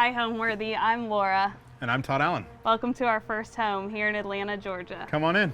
Hi, Homeworthy. I'm Laura. And I'm Todd Allen. Welcome to our first home here in Atlanta, Georgia. Come on in.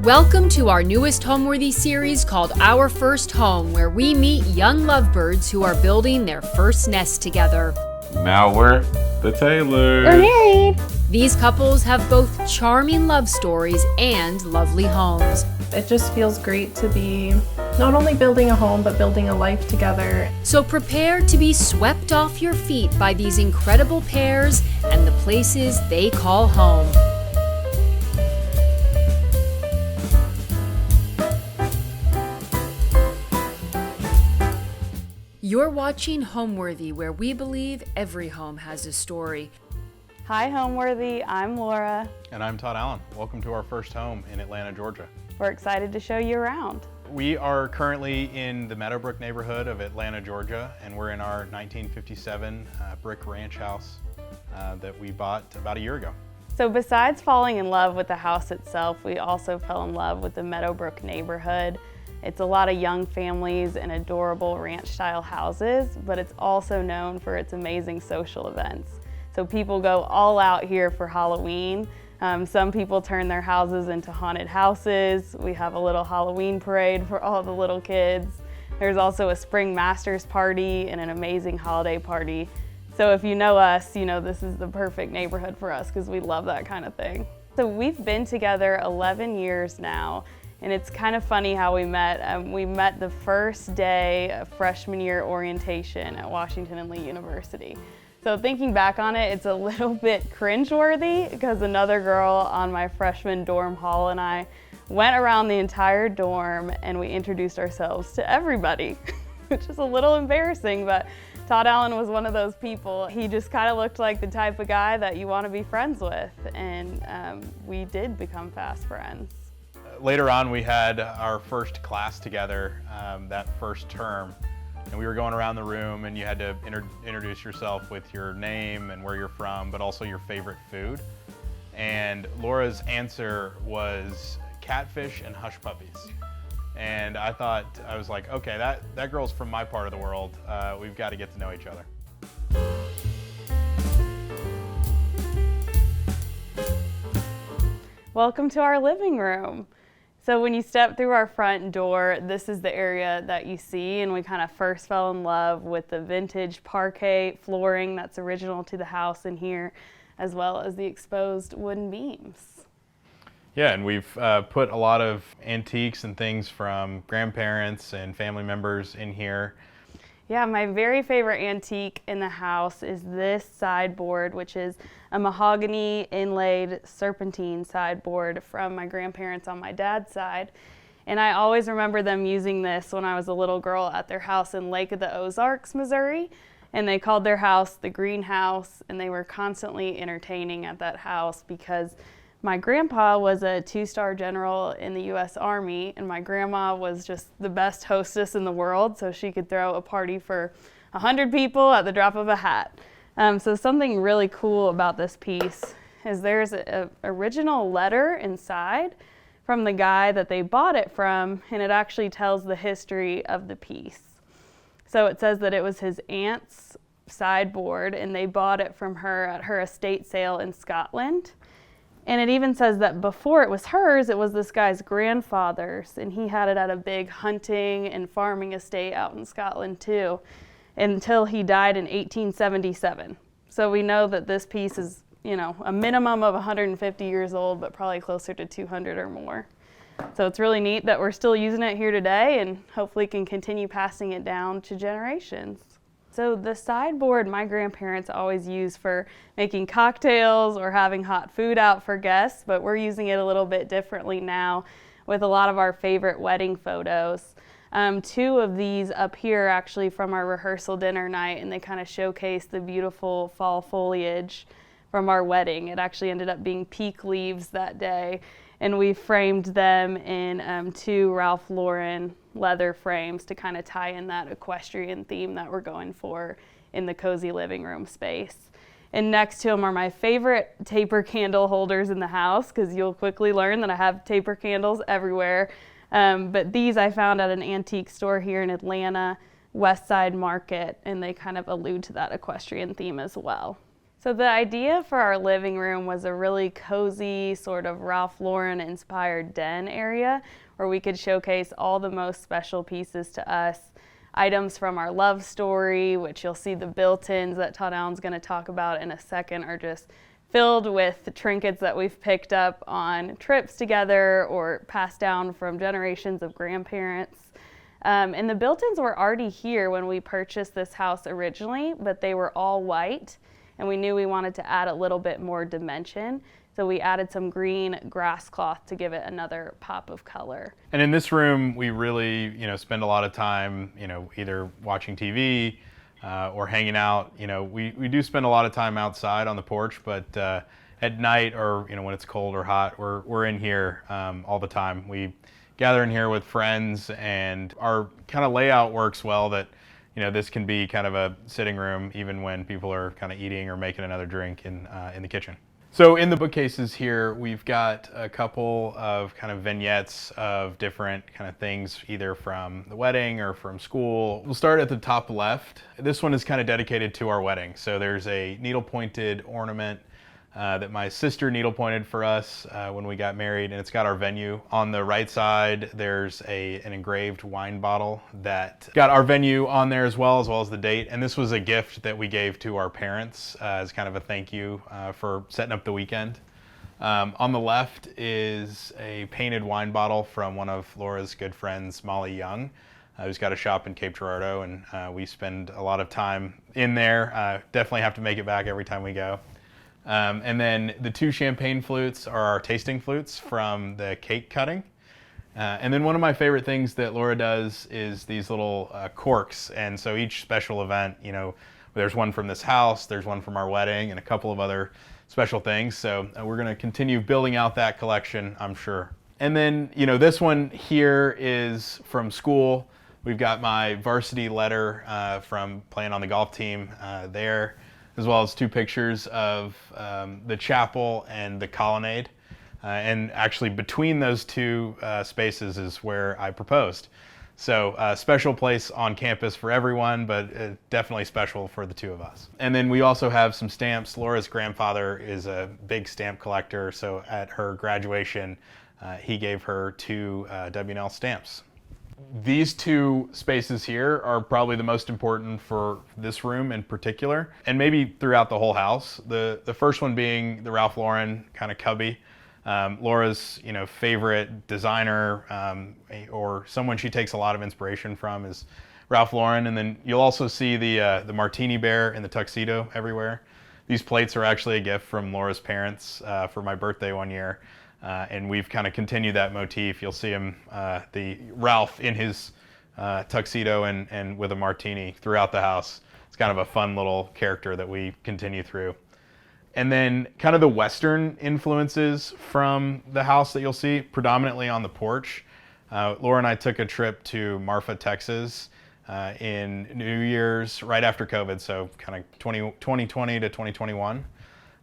Welcome to our newest Homeworthy series called Our First Home, where we meet young lovebirds who are building their first nest together. Now we're the Taylors. We're married. These couples have both charming love stories and lovely homes. It just feels great to be not only building a home, but building a life together. So prepare to be swept off your feet by these incredible pairs and the places they call home. You're watching Homeworthy, where we believe every home has a story. Hi, Homeworthy. I'm Laura. And I'm Todd Allen. Welcome to our first home in Atlanta, Georgia. We're excited to show you around. We are currently in the Meadowbrook neighborhood of Atlanta, Georgia, and we're in our 1957 brick ranch house that we bought about a year ago. So besides falling in love with the house itself, we also fell in love with the Meadowbrook neighborhood. It's a lot of young families and adorable ranch-style houses, but it's also known for its amazing social events. So people go all out here for Halloween. Some people turn their houses into haunted houses. We have a little Halloween parade for all the little kids. There's also a spring masters party and an amazing holiday party. So if you know us, you know this is the perfect neighborhood for us because we love that kind of thing. So we've been together 11 years now. And it's kind of funny how we met. We met the first day of freshman year orientation at Washington and Lee University. So thinking back on it, it's a little bit cringeworthy because another girl on my freshman dorm hall and I went around the entire dorm and we introduced ourselves to everybody, which is a little embarrassing, but Todd Allen was one of those people. He just kind of looked like the type of guy that you want to be friends with, and we did become fast friends. Later on, we had our first class together that first term, and we were going around the room and you had to introduce yourself with your name and where you're from, but also your favorite food. And Laura's answer was catfish and hush puppies. And I was like, okay, that girl's from my part of the world. We've got to get to know each other. Welcome to our living room. So when you step through our front door, this is the area that you see, and we kind of first fell in love with the vintage parquet flooring that's original to the house in here, as well as the exposed wooden beams. Yeah, and we've put a lot of antiques and things from grandparents and family members in here. Yeah, my very favorite antique in the house is this sideboard, which is a mahogany inlaid serpentine sideboard from my grandparents on my dad's side. And I always remember them using this when I was a little girl at their house in Lake of the Ozarks, Missouri. And they called their house the Greenhouse, and they were constantly entertaining at that house because my grandpa was a 2-star general in the U.S. Army, and my grandma was just the best hostess in the world, so she could throw a party for 100 people at the drop of a hat. So something really cool about this piece is there's an original letter inside from the guy that they bought it from, and it actually tells the history of the piece. So it says that it was his aunt's sideboard, and they bought it from her at her estate sale in Scotland. And it even says that before it was hers, it was this guy's grandfather's, and he had it at a big hunting and farming estate out in Scotland too, until he died in 1877. So we know that this piece is, a minimum of 150 years old, but probably closer to 200 or more. So it's really neat that we're still using it here today and hopefully can continue passing it down to generations. So the sideboard my grandparents always used for making cocktails or having hot food out for guests, but we're using it a little bit differently now with a lot of our favorite wedding photos. 2 of these up here are actually from our rehearsal dinner night, and they kind of showcase the beautiful fall foliage from our wedding. It actually ended up being peak leaves that day, and we framed them in 2 Ralph Lauren leather frames to kind of tie in that equestrian theme that we're going for in the cozy living room space. And next to them are my favorite taper candle holders in the house, because you'll quickly learn that I have taper candles everywhere. But these I found at an antique store here in Atlanta, West Side Market, and they kind of allude to that equestrian theme as well. So the idea for our living room was a really cozy, sort of Ralph Lauren inspired den area where we could showcase all the most special pieces to us. Items from our love story, which you'll see the built-ins that Todd Allen's going to talk about in a second, are just filled with trinkets that we've picked up on trips together or passed down from generations of grandparents. And the built-ins were already here when we purchased this house originally, but they were all white, and we knew we wanted to add a little bit more dimension. So we added some green grass cloth to give it another pop of color. And in this room, we really, spend a lot of time, either watching TV or hanging out. We do spend a lot of time outside on the porch, but at night or, when it's cold or hot, we're in here all the time. We gather in here with friends, and our kind of layout works well that, this can be kind of a sitting room even when people are kind of eating or making another drink in the kitchen. So in the bookcases here, we've got a couple of kind of vignettes of different kind of things, either from the wedding or from school. We'll start at the top left. This one is kind of dedicated to our wedding. So there's a needle-pointed ornament that my sister needle-pointed for us when we got married, and it's got our venue. On the right side, there's an engraved wine bottle that got our venue on there as well as the date. And this was a gift that we gave to our parents as kind of a thank you for setting up the weekend. On the left is a painted wine bottle from one of Laura's good friends, Molly Young, who's got a shop in Cape Girardeau, and we spend a lot of time in there. Definitely have to make it back every time we go. And then the 2 champagne flutes are our tasting flutes from the cake cutting. And then one of my favorite things that Laura does is these little corks. And so each special event, there's one from this house, there's one from our wedding, and a couple of other special things. So we're going to continue building out that collection, I'm sure. And then, this one here is from school. We've got my varsity letter from playing on the golf team there, as well as 2 pictures of the chapel and the colonnade. And actually between those 2 spaces is where I proposed. So a special place on campus for everyone, but definitely special for the 2 of us. And then we also have some stamps. Laura's grandfather is a big stamp collector, so at her graduation, he gave her 2 W&L stamps. These 2 spaces here are probably the most important for this room in particular, and maybe throughout the whole house. The first one being the Ralph Lauren kind of cubby. Laura's favorite designer or someone she takes a lot of inspiration from is Ralph Lauren, and then you'll also see the martini bear in the tuxedo everywhere. These plates are actually a gift from Laura's parents for my birthday one year. And we've kind of continued that motif. You'll see him, the Ralph in his tuxedo and with a martini throughout the house. It's kind of a fun little character that we continue through. And then kind of the Western influences from the house that you'll see predominantly on the porch. Laura and I took a trip to Marfa, Texas in New Year's right after COVID, so kind of 2020 to 2021.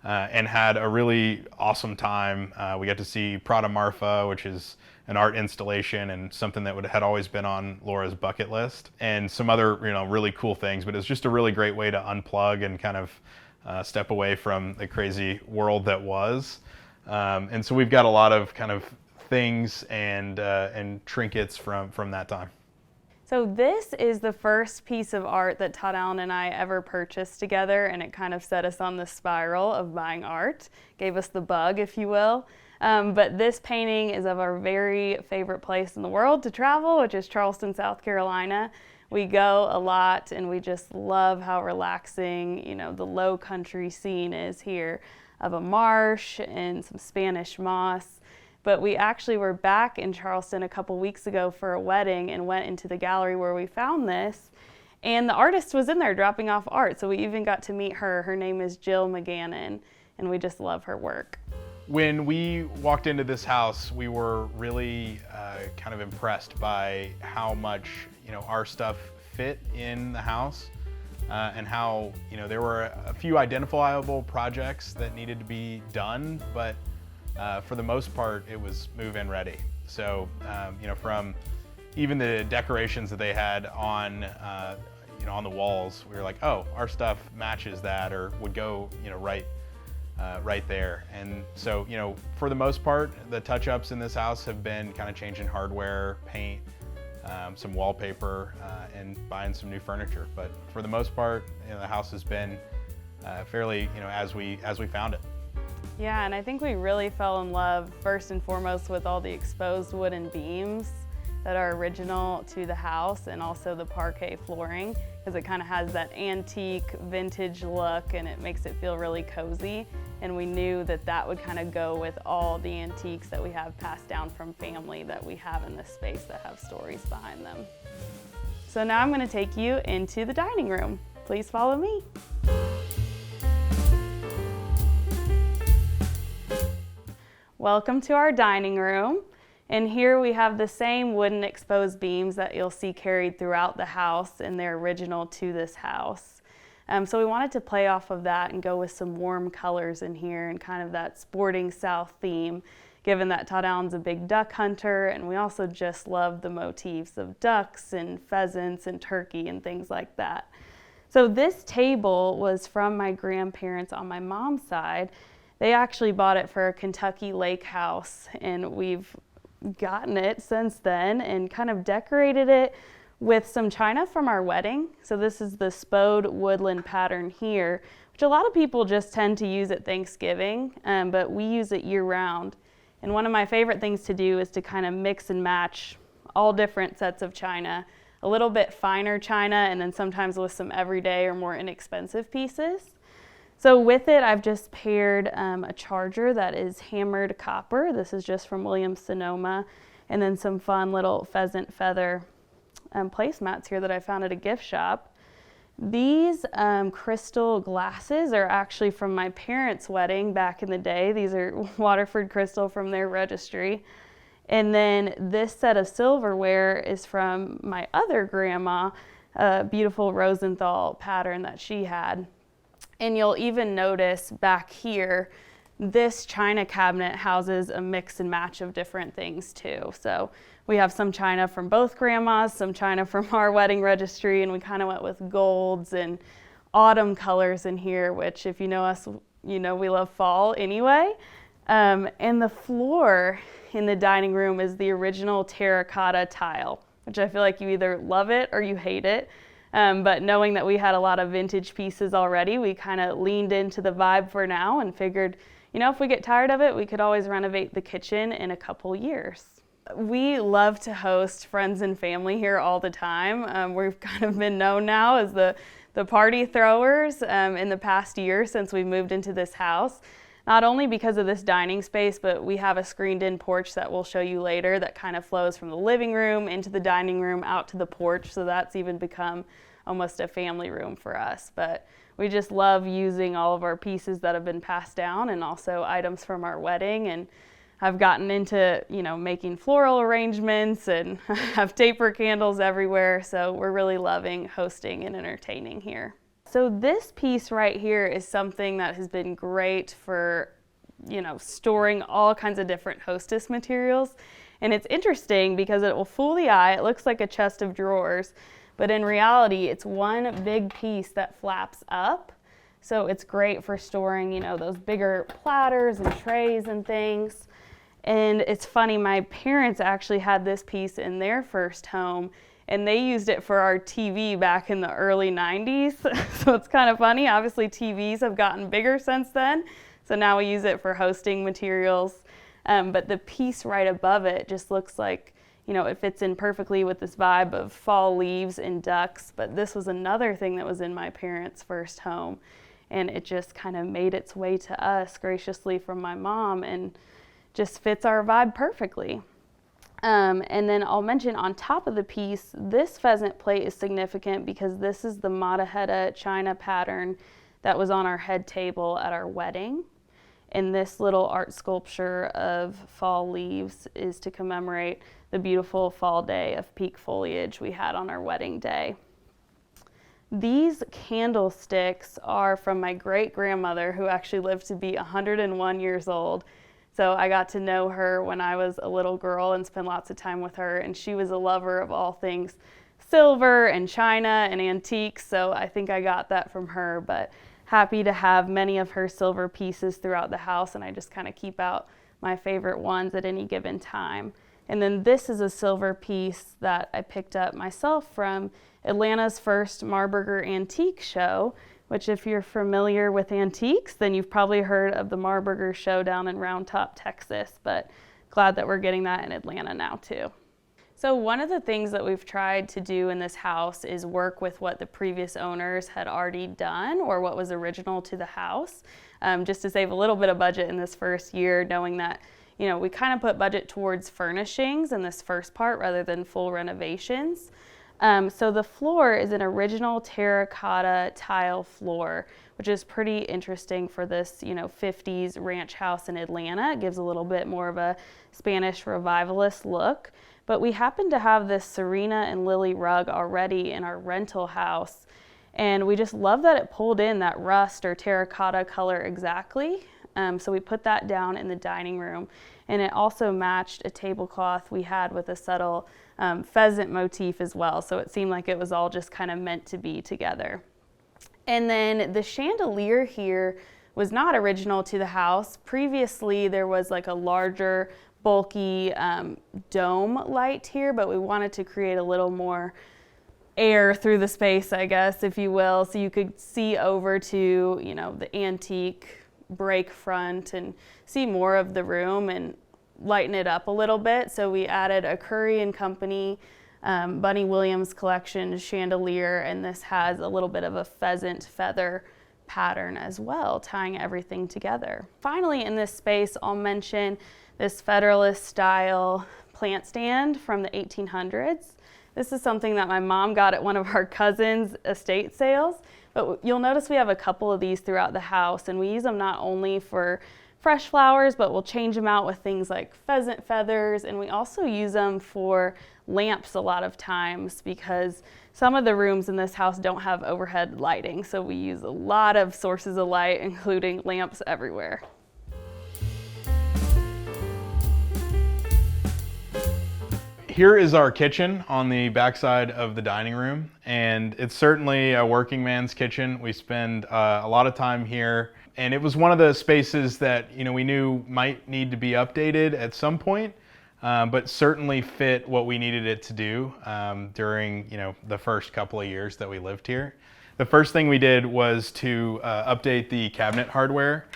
And had a really awesome time. We got to see Prada Marfa, which is an art installation and something that had always been on Laura's bucket list, and some other really cool things. But it's just a really great way to unplug and kind of step away from the crazy world that was. And so we've got a lot of kind of things and trinkets from that time. So this is the first piece of art that Todd Allen and I ever purchased together, and it kind of set us on the spiral of buying art, gave us the bug, if you will. But this painting is of our very favorite place in the world to travel, which is Charleston, South Carolina. We go a lot, and we just love how relaxing, the low country scene is here of a marsh and some Spanish moss. But we actually were back in Charleston a couple weeks ago for a wedding and went into the gallery where we found this. And the artist was in there dropping off art. So we even got to meet her. Her name is Jill McGannon, and we just love her work. When we walked into this house, we were really kind of impressed by how much, our stuff fit in the house, and how, there were a few identifiable projects that needed to be done, but for the most part, it was move-in ready. So, from even the decorations that they had on, on the walls, we were like, oh, our stuff matches that, or would go, right there. And so, for the most part, the touch-ups in this house have been kind of changing hardware, paint, some wallpaper, and buying some new furniture. But for the most part, the house has been fairly, as we found it. Yeah, and I think we really fell in love first and foremost with all the exposed wooden beams that are original to the house, and also the parquet flooring, because it kind of has that antique vintage look and it makes it feel really cozy. And we knew that that would kind of go with all the antiques that we have passed down from family that we have in this space that have stories behind them. So now I'm going to take you into the dining room. Please follow me. Welcome to our dining room. And here we have the same wooden exposed beams that you'll see carried throughout the house, and they're original to this house. So we wanted to play off of that and go with some warm colors in here and kind of that sporting South theme, given that Todd Allen's a big duck hunter, and we also just love the motifs of ducks and pheasants and turkey and things like that. So this table was from my grandparents on my mom's side. They actually bought it for a Kentucky lake house, and we've gotten it since then and kind of decorated it with some china from our wedding. So this is the Spode woodland pattern here, which a lot of people just tend to use at Thanksgiving, but we use it year round. And one of my favorite things to do is to kind of mix and match all different sets of china, a little bit finer china, and then sometimes with some everyday or more inexpensive pieces. So with it, I've just paired a charger that is hammered copper. This is just from Williams-Sonoma, and then some fun little pheasant feather placemats here that I found at a gift shop. These crystal glasses are actually from my parents' wedding back in the day. These are Waterford crystal from their registry. And then this set of silverware is from my other grandma, a beautiful Rosenthal pattern that she had. And you'll even notice back here, this china cabinet houses a mix and match of different things too. So we have some china from both grandmas, some china from our wedding registry, and we kind of went with golds and autumn colors in here, which if you know us, you know we love fall anyway. And the floor in the dining room is the original terracotta tile, which I feel like you either love it or you hate it. But knowing that we had a lot of vintage pieces already, we kind of leaned into the vibe for now and figured, if we get tired of it, we could always renovate the kitchen in a couple years. We love to host friends and family here all the time. We've kind of been known now as the party throwers in the past year since we moved into this house. Not only because of this dining space, but we have a screened-in porch that we'll show you later that kind of flows from the living room into the dining room out to the porch, so that's even become almost a family room for us. But we just love using all of our pieces that have been passed down and also items from our wedding, and I've gotten into, making floral arrangements and have taper candles everywhere, so we're really loving hosting and entertaining here. So this piece right here is something that has been great for, storing all kinds of different hostess materials. And it's interesting because it will fool the eye. It looks like a chest of drawers, but in reality, it's one big piece that flaps up. So it's great for storing, those bigger platters and trays and things. And it's funny, my parents actually had this piece in their first home, and they used it for our TV back in the early 90s. So it's kind of funny. Obviously, TVs have gotten bigger since then. So now we use it for hosting materials. But the piece right above it just looks like, it fits in perfectly with this vibe of fall leaves and ducks. But this was another thing that was in my parents' first home. And it just kind of made its way to us graciously from my mom and just fits our vibe perfectly. And then I'll mention on top of the piece, this pheasant plate is significant because this is the Mataheta china pattern that was on our head table at our wedding. And this little art sculpture of fall leaves is to commemorate the beautiful fall day of peak foliage we had on our wedding day. These candlesticks are from my great-grandmother, who actually lived to be 101 years old. So I got to know her when I was a little girl and spend lots of time with her, and she was a lover of all things silver and china and antiques, so I think I got that from her, but happy to have many of her silver pieces throughout the house, and I just kind of keep out my favorite ones at any given time. And then this is a silver piece that I picked up myself from Atlanta's first Marburger Antique Show, which if you're familiar with antiques, then you've probably heard of the Marburger Show down in Round Top, Texas, but glad that we're getting that in Atlanta now too. So one of the things that we've tried to do in this house is work with what the previous owners had already done or what was original to the house, just to save a little bit of budget in this first year, knowing that we kind of put budget towards furnishings in this first part rather than full renovations. So the floor is an original terracotta tile floor, which is pretty interesting for this 50s ranch house in Atlanta. It gives a little bit more of a Spanish revivalist look. But we happen to have this Serena and Lily rug already in our rental house, and we just love that it pulled in that rust or terracotta color exactly. So we put that down in the dining room, and it also matched a tablecloth we had with a subtle pheasant motif as well, so it seemed like it was all just kind of meant to be together. And then the chandelier here was not original to the house. Previously there was like a larger bulky dome light here, but we wanted to create a little more air through the space, I guess, if you will, so you could see over to the antique break front and see more of the room and lighten it up a little bit. So we added a Curry & Company Bunny Williams collection chandelier, and this has a little bit of a pheasant feather pattern as well, tying everything together. Finally, in this space, I'll mention this Federalist style plant stand from the 1800s. This is something that my mom got at one of our cousins' estate sales, but you'll notice we have a couple of these throughout the house, and we use them not only for fresh flowers, but we'll change them out with things like pheasant feathers, and we also use them for lamps a lot of times because some of the rooms in this house don't have overhead lighting, so we use a lot of sources of light, including lamps everywhere. Here is our kitchen on the backside of the dining room, and it's certainly a working man's kitchen. We spend a lot of time here, and it was one of the spaces that we knew might need to be updated at some point, but certainly fit what we needed it to do during the first couple of years that we lived here. The first thing we did was to update the cabinet hardware,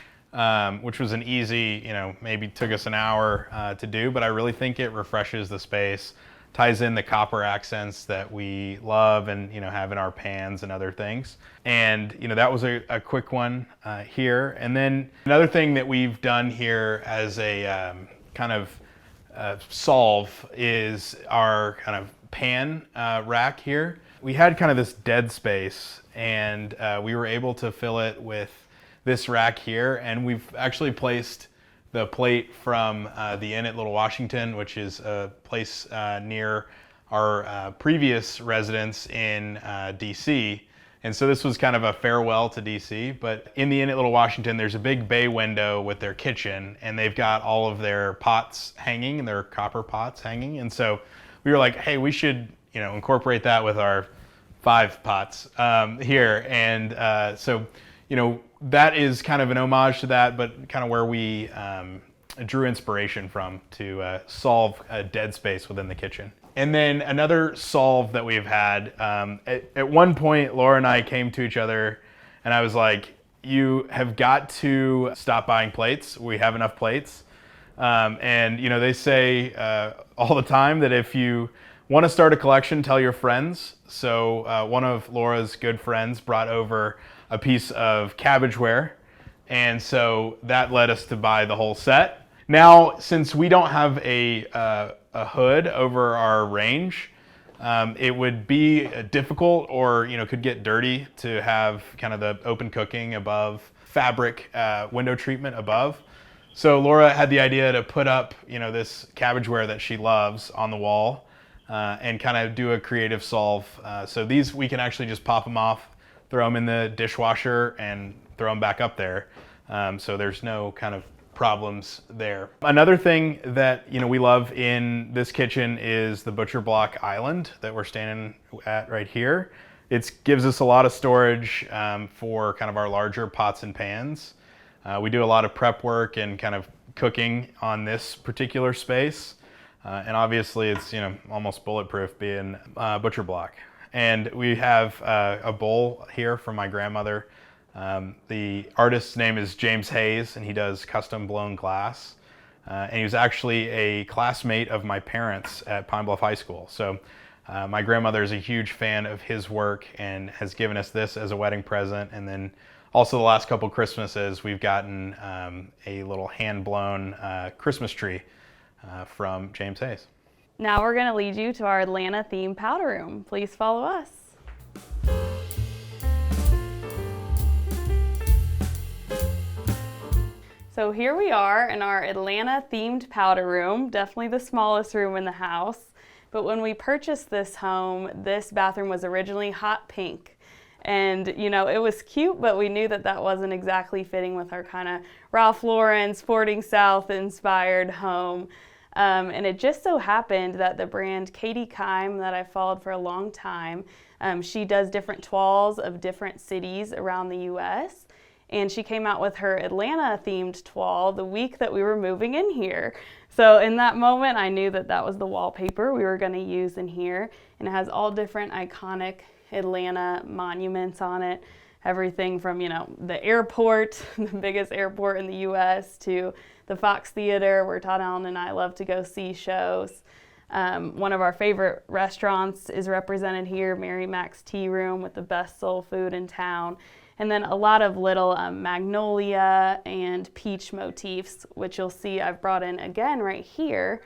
which was an easy, maybe took us an hour to do, but I really think it refreshes the space, ties in the copper accents that we love and have in our pans and other things. And that was a quick one here. And then another thing that we've done here as a kind of solve is our kind of pan rack here. We had kind of this dead space, and we were able to fill it with this rack here, and we've actually placed the plate from the Inn at Little Washington, which is a place near our previous residence in DC. And so this was kind of a farewell to DC, but in the Inn at Little Washington, there's a big bay window with their kitchen, and they've got all of their pots hanging, their copper pots hanging. And so we were like, hey, we should incorporate that with our 5 pots here. And so that is kind of an homage to that, but kind of where we drew inspiration from to solve a dead space within the kitchen. And then another solve that we've had, at one point, Laura and I came to each other and I was like, you have got to stop buying plates. We have enough plates. And they say all the time that if you want to start a collection, tell your friends. So one of Laura's good friends brought over a piece of cabbageware, and so that led us to buy the whole set. Now, since we don't have a hood over our range, it would be difficult or could get dirty to have kind of the open cooking above, fabric window treatment above. So Laura had the idea to put up, this cabbageware that she loves on the wall and kind of do a creative solve. So these, we can actually just pop them off, throw them in the dishwasher and throw them back up there. So there's no kind of problems there. Another thing that, we love in this kitchen is the butcher block island that we're standing at right here. It gives us a lot of storage for kind of our larger pots and pans. We do a lot of prep work and kind of cooking on this particular space. And obviously it's, almost bulletproof being butcher block. And we have a bowl here from my grandmother. The artist's name is James Hayes, and he does custom blown glass. And he was actually a classmate of my parents at Pine Bluff High School. So my grandmother is a huge fan of his work and has given us this as a wedding present. And then also the last couple Christmases, we've gotten a little hand-blown Christmas tree from James Hayes. Now we're going to lead you to our Atlanta themed powder room. Please follow us. So here we are in our Atlanta themed powder room, definitely the smallest room in the house. But when we purchased this home, this bathroom was originally hot pink. And, it was cute, but we knew that that wasn't exactly fitting with our kind of Ralph Lauren, Sporting South inspired home. And it just so happened that the brand Katie Kime that I followed for a long time, she does different toiles of different cities around the U.S. And she came out with her Atlanta themed toile the week that we were moving in here. So in that moment, I knew that that was the wallpaper we were going to use in here. And it has all different iconic Atlanta monuments on it. Everything from, the airport, the biggest airport in the U.S., to the Fox Theater, where Todd Allen and I love to go see shows. One of our favorite restaurants is represented here, Mary Mac's Tea Room, with the best soul food in town. And then a lot of little magnolia and peach motifs, which you'll see I've brought in again right here.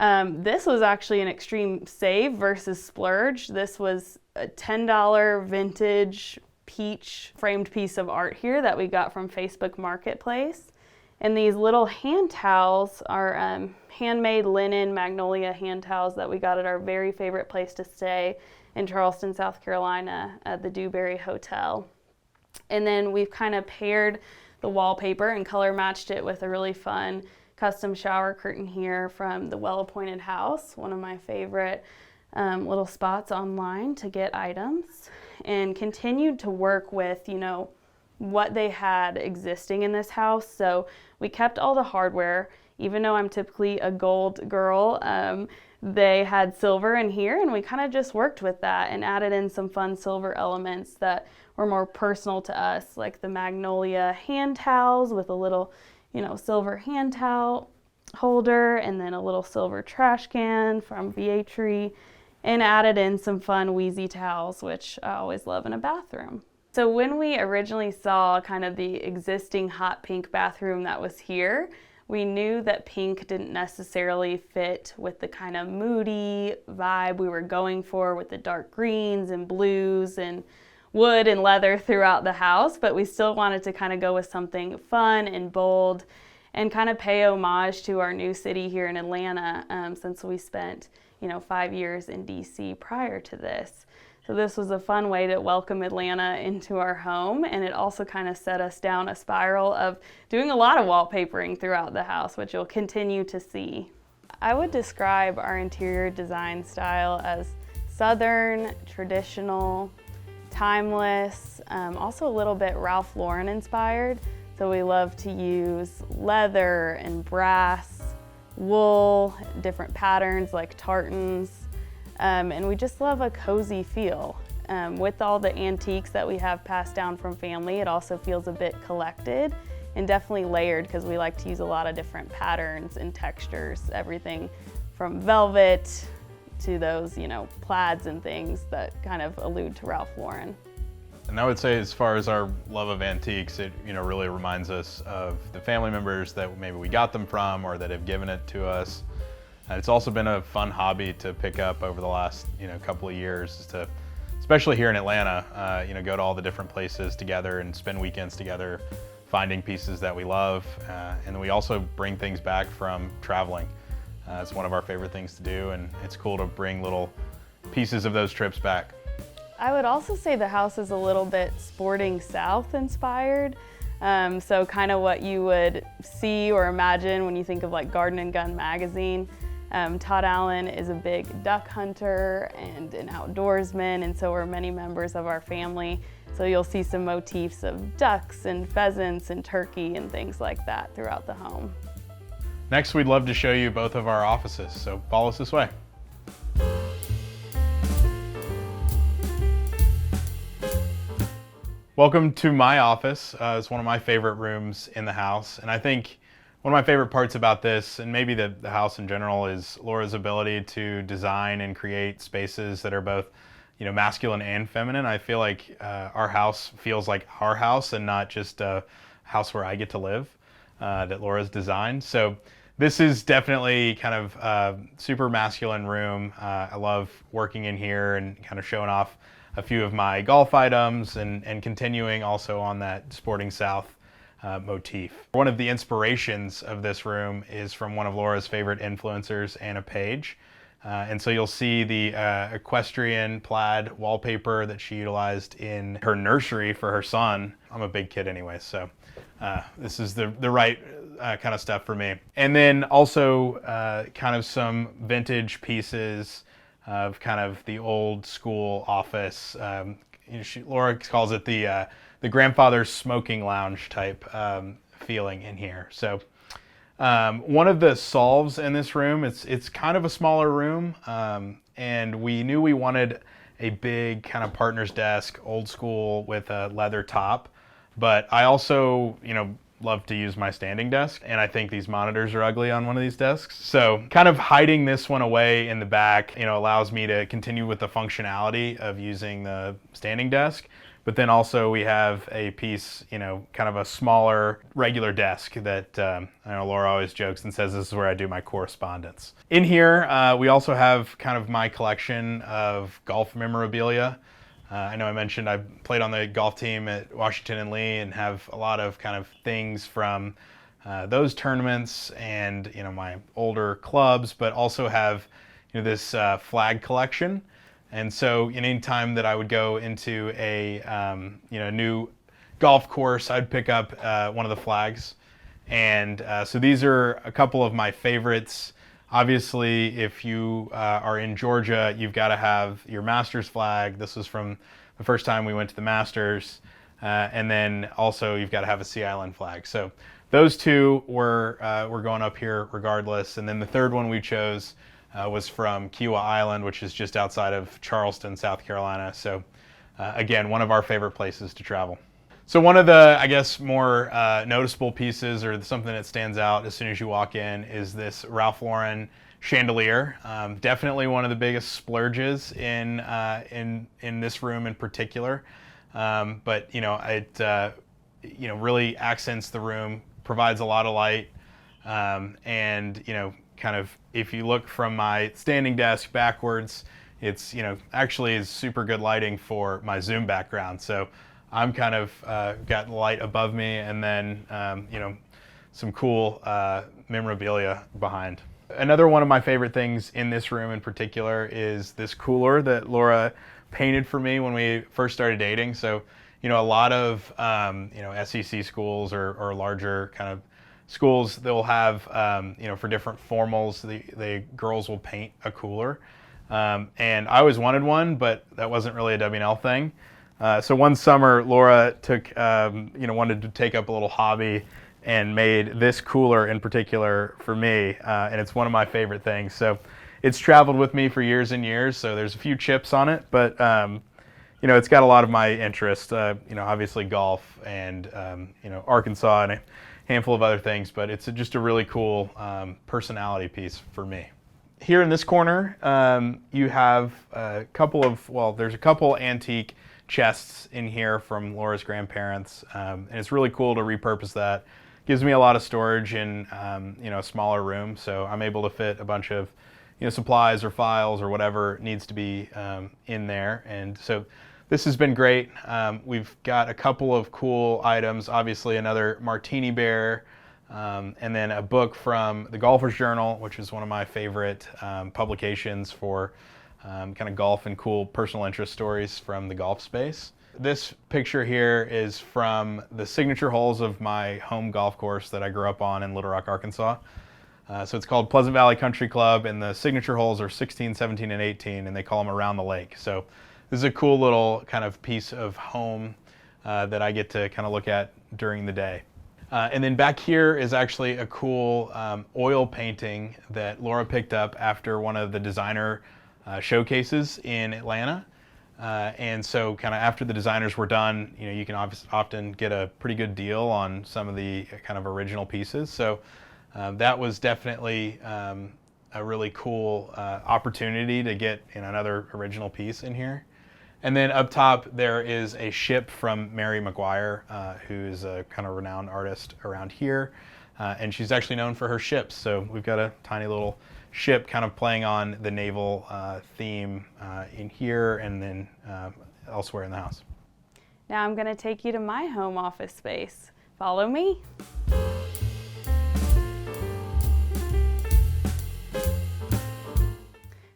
This was actually an extreme save versus splurge. This was a $10 vintage peach framed piece of art here that we got from Facebook Marketplace. And these little hand towels are handmade linen magnolia hand towels that we got at our very favorite place to stay in Charleston, South Carolina at the Dewberry Hotel. And then we've kind of paired the wallpaper and color matched it with a really fun custom shower curtain here from the Well Appointed House, one of my favorite little spots online to get items, and continued to work with, what they had existing in this house. So we kept all the hardware, even though I'm typically a gold girl. They had silver in here, and we kind of just worked with that and added in some fun silver elements that were more personal to us, like the magnolia hand towels with a little, silver hand towel holder, and then a little silver trash can from Vietri, and added in some fun wheezy towels, which I always love in a bathroom. So when we originally saw kind of the existing hot pink bathroom that was here, we knew that pink didn't necessarily fit with the kind of moody vibe we were going for with the dark greens and blues and wood and leather throughout the house, but we still wanted to kind of go with something fun and bold and kind of pay homage to our new city here in Atlanta, since we spent, 5 years in DC prior to this. So this was a fun way to welcome Atlanta into our home, and it also kind of set us down a spiral of doing a lot of wallpapering throughout the house, which you'll continue to see. I would describe our interior design style as Southern, traditional, timeless, also a little bit Ralph Lauren inspired. So we love to use leather and brass, wool, different patterns like tartans, and we just love a cozy feel. With all the antiques that we have passed down from family, it also feels a bit collected and definitely layered, because we like to use a lot of different patterns and textures, everything from velvet to those, plaids and things that kind of allude to Ralph Lauren. And I would say, as far as our love of antiques, it really reminds us of the family members that maybe we got them from or that have given it to us. And it's also been a fun hobby to pick up over the last couple of years, to, especially here in Atlanta, go to all the different places together and spend weekends together finding pieces that we love, and we also bring things back from traveling. It's one of our favorite things to do, and it's cool to bring little pieces of those trips back. I would also say the house is a little bit Sporting South inspired. So kind of what you would see or imagine when you think of like Garden and Gun magazine. Todd Allen is a big duck hunter and an outdoorsman, and so are many members of our family. So you'll see some motifs of ducks and pheasants and turkey and things like that throughout the home. Next, we'd love to show you both of our offices, so follow us this way. Welcome to my office. It's one of my favorite rooms in the house, and I think one of my favorite parts about this, and maybe the house in general, is Laura's ability to design and create spaces that are both, masculine and feminine. I feel like our house feels like our house and not just a house where I get to live, that Laura's designed. So this is definitely kind of a super masculine room. I love working in here and kind of showing off a few of my golf items and continuing also on that Sporting South motif. One of the inspirations of this room is from one of Laura's favorite influencers, Anna Page. And so you'll see the Equestrian plaid wallpaper that she utilized in her nursery for her son. I'm a big kid anyway, so this is the right kind of stuff for me. And then also kind of some vintage pieces of kind of the old school office. Laura calls it the grandfather's smoking lounge type feeling in here. So one of the solves in this room, it's kind of a smaller room, and we knew we wanted a big kind of partner's desk, old school with a leather top. But I also, love to use my standing desk, and I think these monitors are ugly on one of these desks. So kind of hiding this one away in the back, allows me to continue with the functionality of using the standing desk. But then also we have a piece, kind of a smaller regular desk that I know Laura always jokes and says this is where I do my correspondence. In here, we also have kind of my collection of golf memorabilia. I know I mentioned I played on the golf team at Washington and Lee and have a lot of kind of things from those tournaments and my older clubs, but also have this flag collection. And so any time that I would go into a new golf course, I'd pick up one of the flags. And so these are a couple of my favorites. Obviously, if you are in Georgia, you've got to have your Masters flag. This was from the first time we went to the Masters. And then also you've got to have a Sea Island flag. So those two were going up here regardless. And then the third one we chose was from Kiowa Island, which is just outside of Charleston, South Carolina. So again, one of our favorite places to travel. So one of the, I guess, more noticeable pieces or something that stands out as soon as you walk in is this Ralph Lauren chandelier. Definitely one of the biggest splurges in this room in particular. But it really accents the room, provides a lot of light, and kind of if you look from my standing desk backwards, it's actually is super good lighting for my Zoom background. So I'm kind of got light above me, and then some cool memorabilia behind. Another one of my favorite things in this room in particular is this cooler that Laura painted for me when we first started dating. So a lot of SEC schools or larger kind of schools, they'll have for different formals, the girls will paint a cooler, and I always wanted one, but that wasn't really a W&L thing. So one summer, Laura took, wanted to take up a little hobby and made this cooler in particular for me, and it's one of my favorite things. So it's traveled with me for years and years, so there's a few chips on it, but it's got a lot of my interest, obviously golf and, Arkansas and a handful of other things, but it's just a really cool personality piece for me. Here in this corner, you have a couple there's a couple antique chests in here from Laura's grandparents, and it's really cool to repurpose that. Gives me a lot of storage in a smaller room, so I'm able to fit a bunch of supplies or files or whatever needs to be in there. And so This has been great. We've got a couple of cool items, obviously another martini bear, and then a book from the Golfer's Journal, which is one of my favorite publications for kind of golf and cool personal interest stories from the golf space. This picture here is from the signature holes of my home golf course that I grew up on in Little Rock, Arkansas. So it's called Pleasant Valley Country Club, and the signature holes are 16, 17, and 18, and they call them Around the Lake. So this is a cool little kind of piece of home that I get to kind of look at during the day. And then back here is actually a cool oil painting that Laura picked up after one of the designer showcases in Atlanta. And so kind of after the designers were done, you know, you can often get a pretty good deal on some of the kind of original pieces. So that was definitely a really cool opportunity to get another original piece in here. And then up top there is a ship from Mary McGuire, who is a kind of renowned artist around here. And she's actually known for her ships. So we've got a tiny little ship kind of playing on the naval theme in here and then elsewhere in the house. Now I'm going to take you to my home office space. Follow me.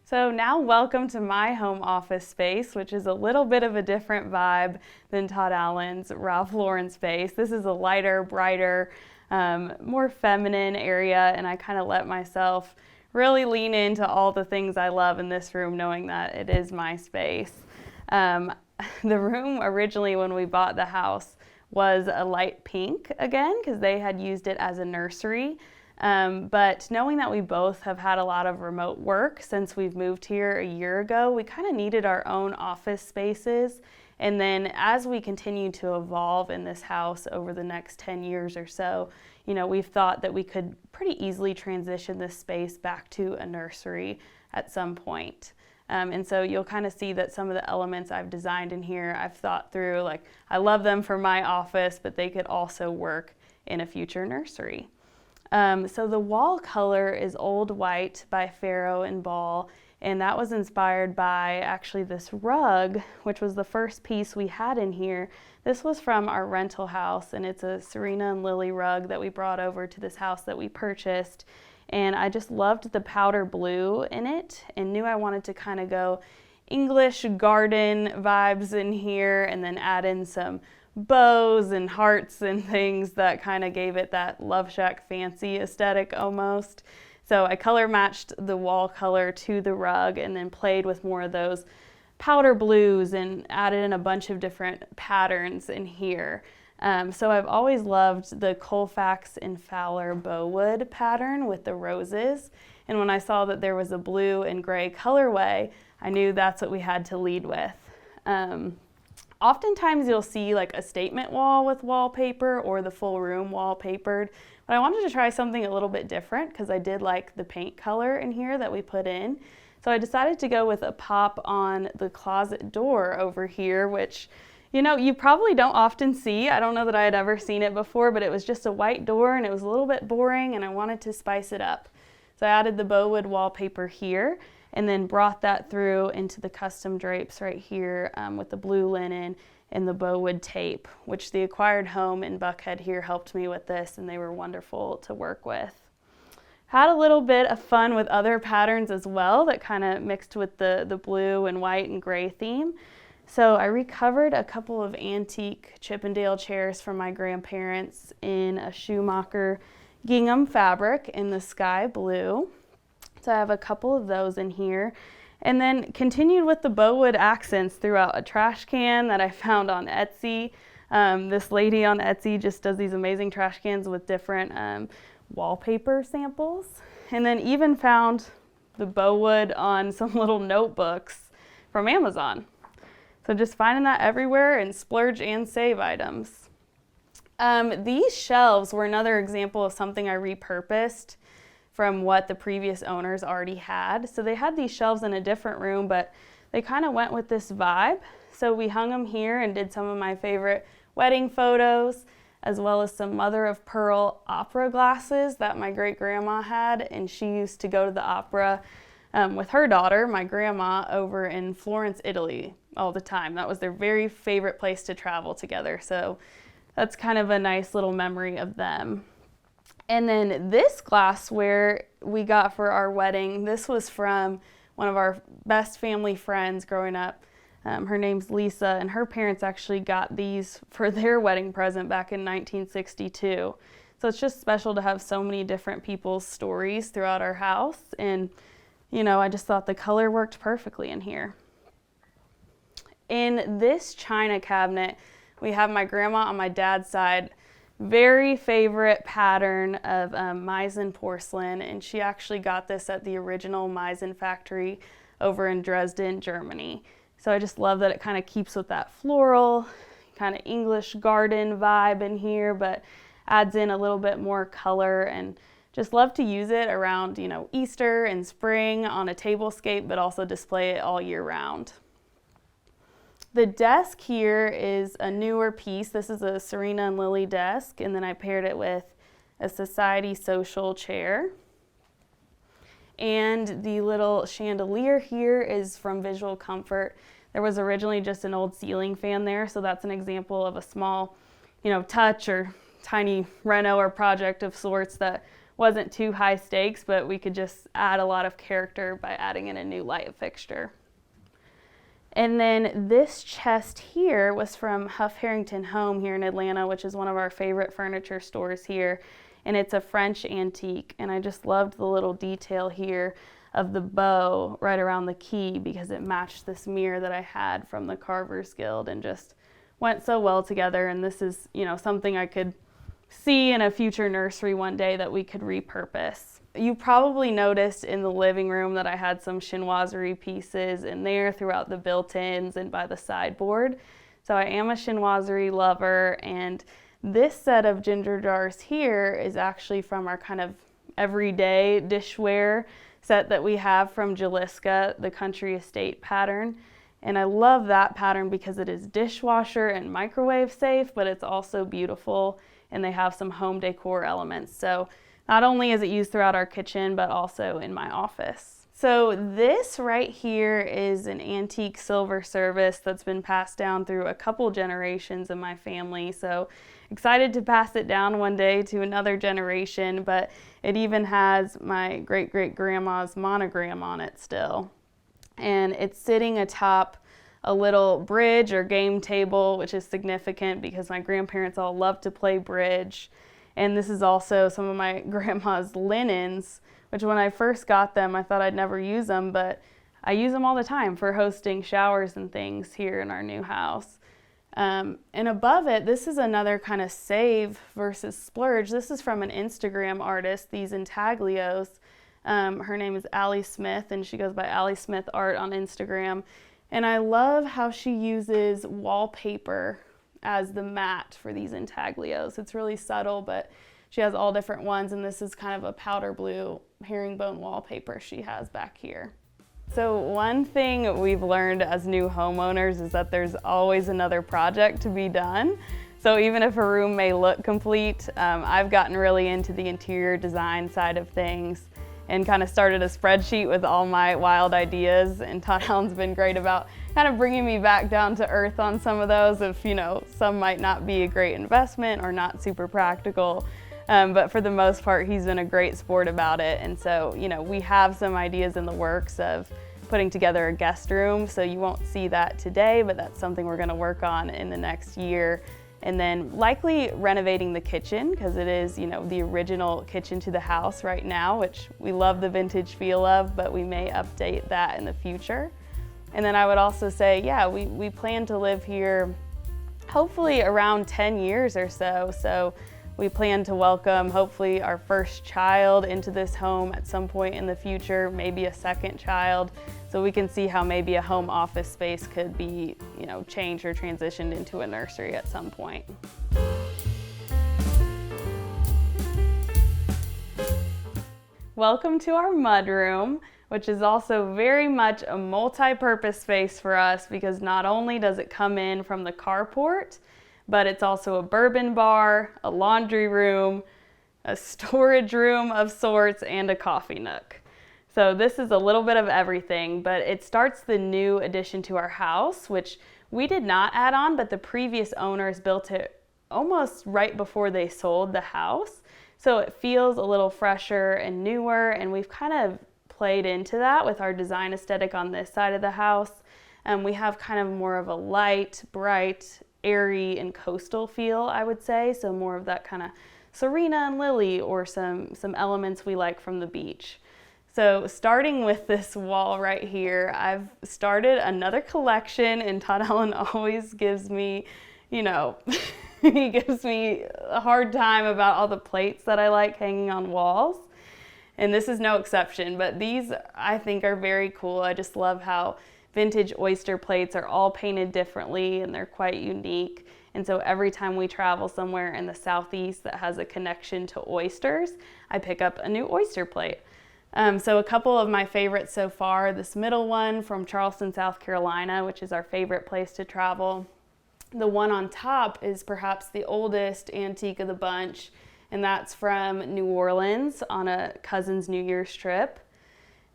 So now welcome to my home office space, which is a little bit of a different vibe than Todd Allen's Ralph Lauren space. This is a lighter, brighter, more feminine area, and I kind of let myself really lean into all the things I love in this room, knowing that it is my space. The room originally when we bought the house was a light pink again, because they had used it as a nursery. But knowing that we both have had a lot of remote work since we've moved here a year ago, we kind of needed our own office spaces. And then as we continue to evolve in this house over the next 10 years or so, you know, we've thought that we could pretty easily transition this space back to a nursery at some point. And so you'll kind of see that some of the elements I've designed in here, I've thought through, like I love them for my office, but they could also work in a future nursery. So the wall color is Old White by Farrow and Ball, and that was inspired by actually this rug, which was the first piece we had in here. This was from our rental house, and it's a Serena and Lily rug that we brought over to this house that we purchased. And I just loved the powder blue in it and knew I wanted to kind of go English garden vibes in here and then add in some bows and hearts and things that kind of gave it that Love Shack fancy aesthetic almost. So I color matched the wall color to the rug and then played with more of those powder blues and added in a bunch of different patterns in here. So I've always loved the Colfax and Fowler bowwood pattern with the roses. And when I saw that there was a blue and gray colorway, I knew that's what we had to lead with. Oftentimes you'll see like a statement wall with wallpaper or the full room wallpapered, but I wanted to try something a little bit different because I did like the paint color in here that we put in. So I decided to go with a pop on the closet door over here, which, you know, you probably don't often see. I don't know that I had ever seen it before, but it was just a white door and it was a little bit boring and I wanted to spice it up. So I added the bowwood wallpaper here and then brought that through into the custom drapes right here with the blue linen and the bowwood tape, which the acquired home in Buckhead here helped me with this, and they were wonderful to work with. Had a little bit of fun with other patterns as well that kind of mixed with the blue and white and gray theme. So I recovered a couple of antique Chippendale chairs from my grandparents in a Schumacher gingham fabric in the sky blue. So I have a couple of those in here. And then continued with the bowwood accents throughout a trash can that I found on Etsy. This lady on Etsy just does these amazing trash cans with different wallpaper samples. And then even found the bowwood on some little notebooks from Amazon. So just finding that everywhere and splurge and save items. These shelves were another example of something I repurposed from what the previous owners already had. So they had these shelves in a different room, but they kind of went with this vibe. So we hung them here and did some of my favorite wedding photos, as well as some mother of pearl opera glasses that my great grandma had, and she used to go to the opera with her daughter, my grandma, over in Florence, Italy. all the time. That was their very favorite place to travel together. So that's kind of a nice little memory of them. And then this glassware we got for our wedding, this was from one of our best family friends growing up. Her name's Lisa, and her parents actually got these for their wedding present back in 1962. So it's just special to have so many different people's stories throughout our house. And, you know, I just thought the color worked perfectly in here. In this china cabinet, we have my grandma on my dad's side, very favorite pattern of Meissen porcelain, and she actually got this at the original Meissen factory over in Dresden, Germany. So I just love that it kind of keeps with that floral, kind of English garden vibe in here, but adds in a little bit more color, and just love to use it around, you know, Easter and spring on a tablescape, but also display it all year round. The desk here is a newer piece. This is a Serena and Lily desk, and then I paired it with a Society Social chair. And the little chandelier here is from Visual Comfort. There was originally just an old ceiling fan there, so that's an example of a small, you know, touch or tiny reno or project of sorts that wasn't too high stakes, but we could just add a lot of character by adding in a new light fixture. And then this chest here was from Huff Harrington Home here in Atlanta, which is one of our favorite furniture stores here. And it's a French antique. And I just loved the little detail here of the bow right around the key because it matched this mirror that I had from the Carver's Guild and just went so well together. And this is, you know, something I could see in a future nursery one day that we could repurpose. You probably noticed in the living room that I had some Chinoiserie pieces in there throughout the built-ins and by the sideboard. So I am a Chinoiserie lover, and this set of ginger jars here is actually from our kind of everyday dishware set that we have from Jaliska, the Country Estate pattern. And I love that pattern because it is dishwasher and microwave safe, but it's also beautiful, and they have some home decor elements. So not only is it used throughout our kitchen, but also in my office. So this right here is an antique silver service that's been passed down through a couple generations in my family. So excited to pass it down one day to another generation, but it even has my great-great-grandma's monogram on it still. And it's sitting atop a little bridge or game table, which is significant because my grandparents all love to play bridge. And this is also some of my grandma's linens, which when I first got them, I thought I'd never use them, but I use them all the time for hosting showers and things here in our new house. And above it, this is another kind of save versus splurge. This is from an Instagram artist, these intaglios. Her name is Allie Smith, and she goes by Allie Smith Art on Instagram. And I love how she uses wallpaper as the mat for these intaglios. It's really subtle, but she has all different ones, and this is kind of a powder blue herringbone wallpaper she has back here. So one thing we've learned as new homeowners is that there's always another project to be done. So even if a room may look complete, I've gotten really into the interior design side of things and kind of started a spreadsheet with all my wild ideas, and Todd Allen's been great about kind of bringing me back down to earth on some of those if, you know, some might not be a great investment or not super practical. But for the most part, he's been a great sport about it. And so, you know, we have some ideas in the works of putting together a guest room. So you won't see that today, but that's something we're gonna work on in the next year. And then likely renovating the kitchen because it is, you know, the original kitchen to the house right now, which we love the vintage feel of, but we may update that in the future. And then I would also say, yeah, we plan to live here hopefully around 10 years or so. So we plan to welcome hopefully our first child into this home at some point in the future, maybe a second child. So we can see how maybe a home office space could be, you know, changed or transitioned into a nursery at some point. Welcome to our mudroom, which is also very much a multi-purpose space for us because not only does it come in from the carport, but it's also a bourbon bar, a laundry room, a storage room of sorts, and a coffee nook. So this is a little bit of everything, but it starts the new addition to our house, which we did not add on, but the previous owners built it almost right before they sold the house. So it feels a little fresher and newer, and we've kind of played into that with our design aesthetic on this side of the house. We have kind of more of a light, bright, airy, and coastal feel, I would say. So more of that kind of Serena and Lily, or some elements we like from the beach. So starting with this wall right here, I've started another collection, and Todd Allen always gives me, he gives me a hard time about all the plates that I like hanging on walls. And this is no exception, but these I think are very cool. I just love how vintage oyster plates are all painted differently, and they're quite unique. And so every time we travel somewhere in the Southeast that has a connection to oysters, I pick up a new oyster plate. So a couple of my favorites so far, this middle one from Charleston, South Carolina, which is our favorite place to travel. The one on top is perhaps the oldest antique of the bunch, and that's from New Orleans on a cousin's New Year's trip.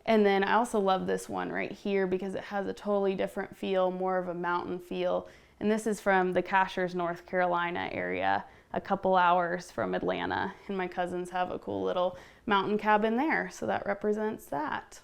And then I also love this one right here because it has a totally different feel, more of a mountain feel. And this is from the Cashers, North Carolina area, a couple hours from Atlanta. And my cousins have a cool little mountain cabin there, so that represents that.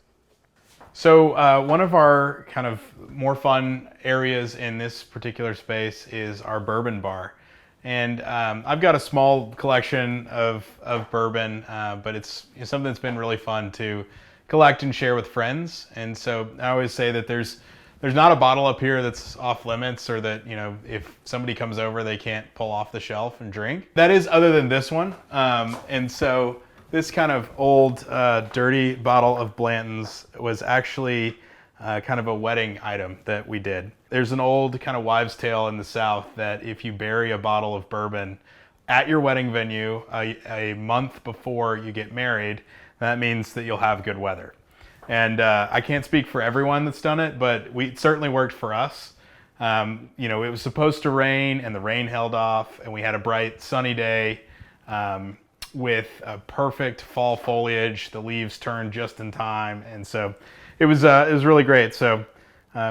So one of our kind of more fun areas in this particular space is our bourbon bar. And I've got a small collection of bourbon, but it's something that's been really fun to collect and share with friends. And so I always say that there's not a bottle up here that's off limits, or that, if somebody comes over, they can't pull off the shelf and drink. That is, other than this one. And so this kind of old, dirty bottle of Blanton's was actually kind of a wedding item that we did. There's an old kind of wives' tale in the South that if you bury a bottle of bourbon at your wedding venue a month before you get married, that means that you'll have good weather. And I can't speak for everyone that's done it, but it certainly worked for us. It was supposed to rain, and the rain held off, and we had a bright sunny day with a perfect fall foliage. The leaves turned just in time, and so it was really great. So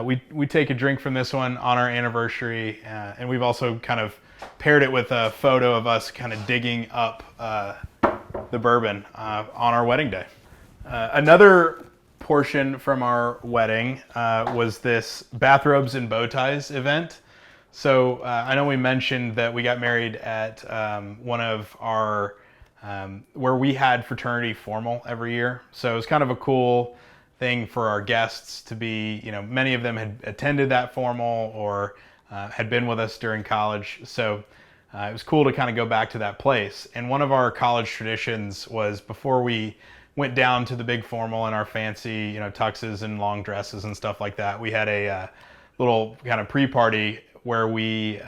we take a drink from this one on our anniversary, and we've also kind of paired it with a photo of us kind of digging up the bourbon on our wedding day. Another portion from our wedding was this bathrobes and bow ties event. So I know we mentioned that we got married at one of our where we had fraternity formal every year. So it was kind of a cool thing for our guests to be, many of them had attended that formal or had been with us during college. So it was cool to kind of go back to that place. And one of our college traditions was, before we went down to the big formal in our fancy, tuxes and long dresses and stuff like that, we had a little kind of pre-party where we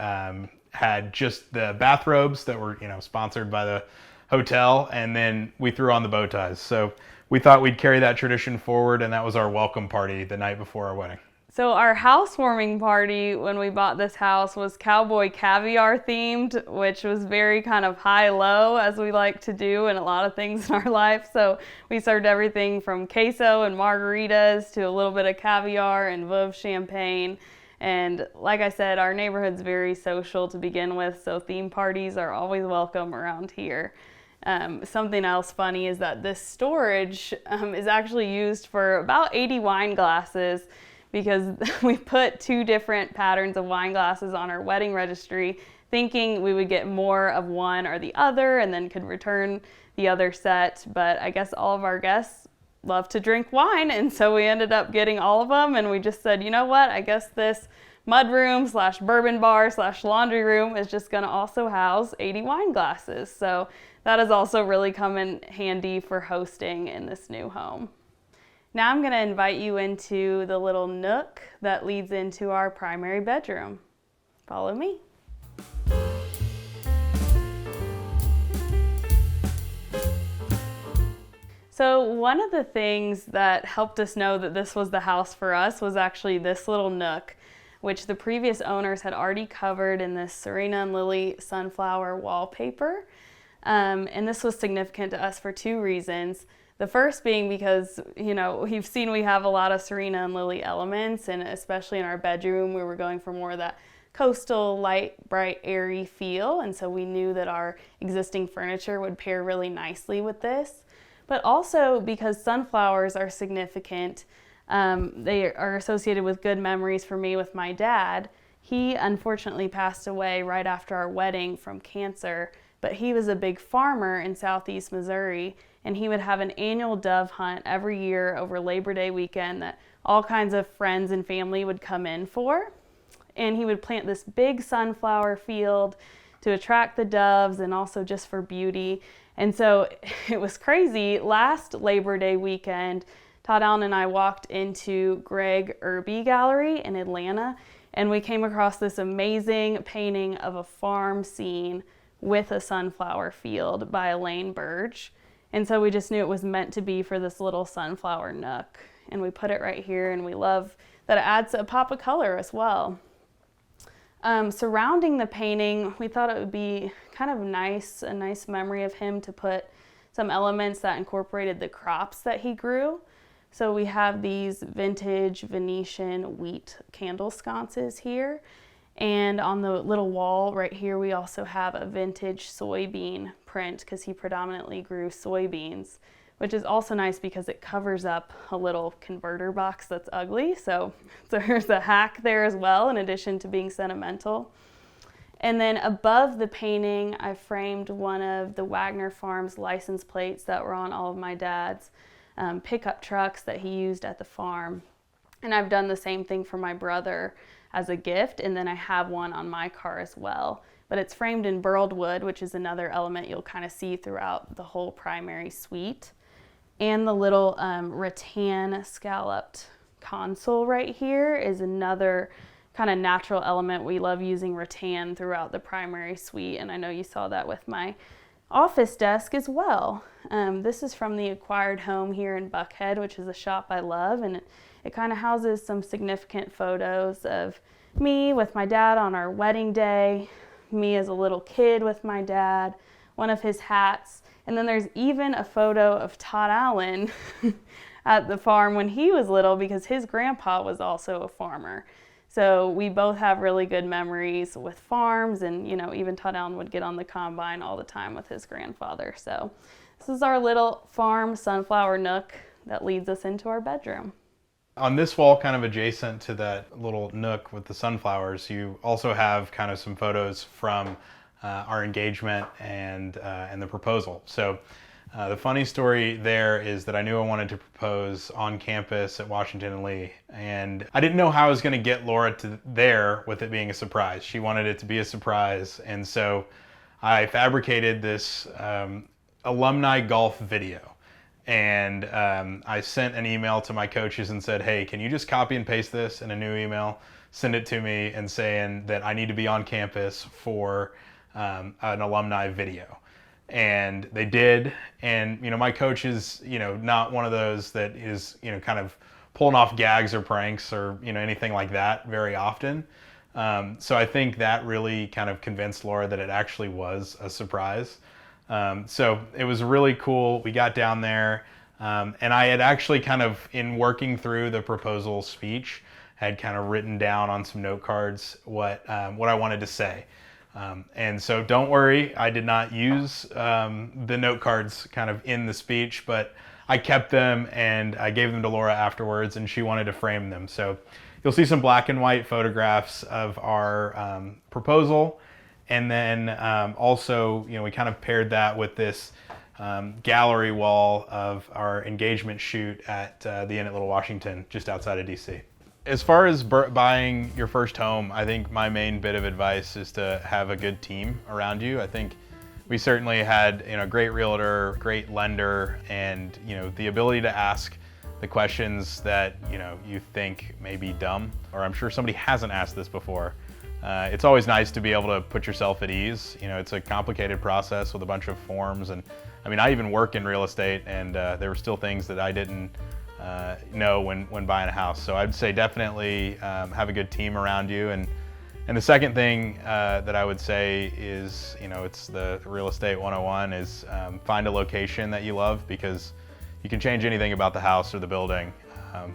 had just the bathrobes that were, sponsored by the hotel, and then we threw on the bow ties. So we thought we'd carry that tradition forward, and that was our welcome party the night before our wedding. So our housewarming party when we bought this house was cowboy caviar themed, which was very kind of high-low, as we like to do in a lot of things in our life. So we served everything from queso and margaritas to a little bit of caviar and Veuve champagne. And like I said, our neighborhood's very social to begin with, so theme parties are always welcome around here. Something else funny is that this storage is actually used for about 80 wine glasses, because we put 2 different patterns of wine glasses on our wedding registry, thinking we would get more of one or the other and then could return the other set. But I guess all of our guests love to drink wine, and so we ended up getting all of them, and we just said, you know what, I guess this mudroom / bourbon bar / laundry room is just going to also house 80 wine glasses. So that has also really come in handy for hosting in this new home. Now I'm going to invite you into the little nook that leads into our primary bedroom. Follow me. So one of the things that helped us know that this was the house for us was actually this little nook, which the previous owners had already covered in this Serena and Lily sunflower wallpaper. And this was significant to us for 2 reasons. The first being because, you've seen we have a lot of Serena and Lily elements, and especially in our bedroom, we were going for more of that coastal, light, bright, airy feel, and so we knew that our existing furniture would pair really nicely with this. But also because sunflowers are significant, they are associated with good memories for me with my dad. He unfortunately passed away right after our wedding from cancer, but he was a big farmer in southeast Missouri, and he would have an annual dove hunt every year over Labor Day weekend that all kinds of friends and family would come in for. And he would plant this big sunflower field to attract the doves and also just for beauty. And so it was crazy. Last Labor Day weekend, Todd Allen and I walked into Greg Irby Gallery in Atlanta, and we came across this amazing painting of a farm scene with a sunflower field by Elaine Burge. And so we just knew it was meant to be for this little sunflower nook. And we put it right here, and we love that it adds a pop of color as well. Surrounding the painting, we thought it would be kind of nice, a nice memory of him to put some elements that incorporated the crops that he grew. So we have these vintage Venetian wheat candle sconces here. And on the little wall right here, we also have a vintage soybean print because he predominantly grew soybeans, which is also nice because it covers up a little converter box that's ugly. So there's a hack there as well, in addition to being sentimental. And then above the painting, I framed one of the Wagner Farms license plates that were on all of my dad's pickup trucks that he used at the farm. And I've done the same thing for my brother as a gift, and then I have one on my car as well. But it's framed in burled wood, which is another element you'll kind of see throughout the whole primary suite. And the little rattan scalloped console right here is another kind of natural element. We love using rattan throughout the primary suite, and I know you saw that with my office desk as well. This is from the acquired home here in Buckhead, which is a shop I love, and it kind of houses some significant photos of me with my dad on our wedding day, me as a little kid with my dad, one of his hats, and then there's even a photo of Todd Allen at the farm when he was little because his grandpa was also a farmer. So we both have really good memories with farms, and even Todd Allen would get on the combine all the time with his grandfather. So this is our little farm sunflower nook that leads us into our bedroom. On this wall, kind of adjacent to that little nook with the sunflowers, you also have kind of some photos from our engagement and the proposal. So the funny story there is that I knew I wanted to propose on campus at Washington and Lee, and I didn't know how I was going to get Laura to there with it being a surprise. She wanted it to be a surprise, and so I fabricated this alumni golf video. And I sent an email to my coaches and said, hey, can you just copy and paste this in a new email, send it to me, and saying that I need to be on campus for an alumni video. And they did. And, my coach is, not one of those that is, kind of pulling off gags or pranks or, anything like that very often. So I think that really kind of convinced Laura that it actually was a surprise. So it was really cool. We got down there, and I had actually kind of, in working through the proposal speech, had kind of written down on some note cards what I wanted to say. And so don't worry, I did not use the note cards kind of in the speech, but I kept them and I gave them to Laura afterwards, and she wanted to frame them. So you'll see some black and white photographs of our proposal. And then also, we kind of paired that with this gallery wall of our engagement shoot at the Inn at Little Washington, just outside of DC. As far as buying your first home, I think my main bit of advice is to have a good team around you. I think we certainly had a great realtor, great lender, and the ability to ask the questions that you think may be dumb, or I'm sure somebody hasn't asked this before. It's always nice to be able to put yourself at ease. It's a complicated process with a bunch of forms, and I even work in real estate, and there were still things that I didn't know when buying a house. So I'd say definitely have a good team around you. And the second thing that I would say is, it's the real estate 101 is find a location that you love, because You can change anything about the house or the building,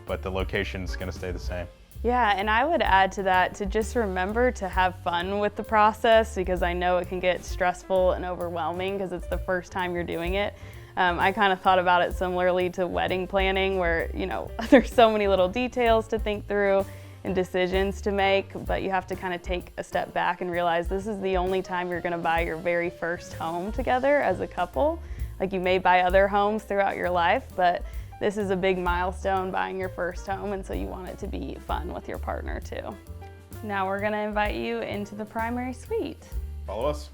but the location's gonna stay the same. Yeah, and I would add to that to just remember to have fun with the process, because I know it can get stressful and overwhelming because it's the first time you're doing it. I kind of thought about it similarly to wedding planning, where, you know, there's so many little details to think through and decisions to make, but you have to kind of take a step back and realize this is the only time you're gonna buy your very first home together as a couple. Like, you may buy other homes throughout your life, but this is a big milestone, buying your first home, and so you want it to be fun with your partner too. Now we're gonna invite you into the primary suite. Follow us.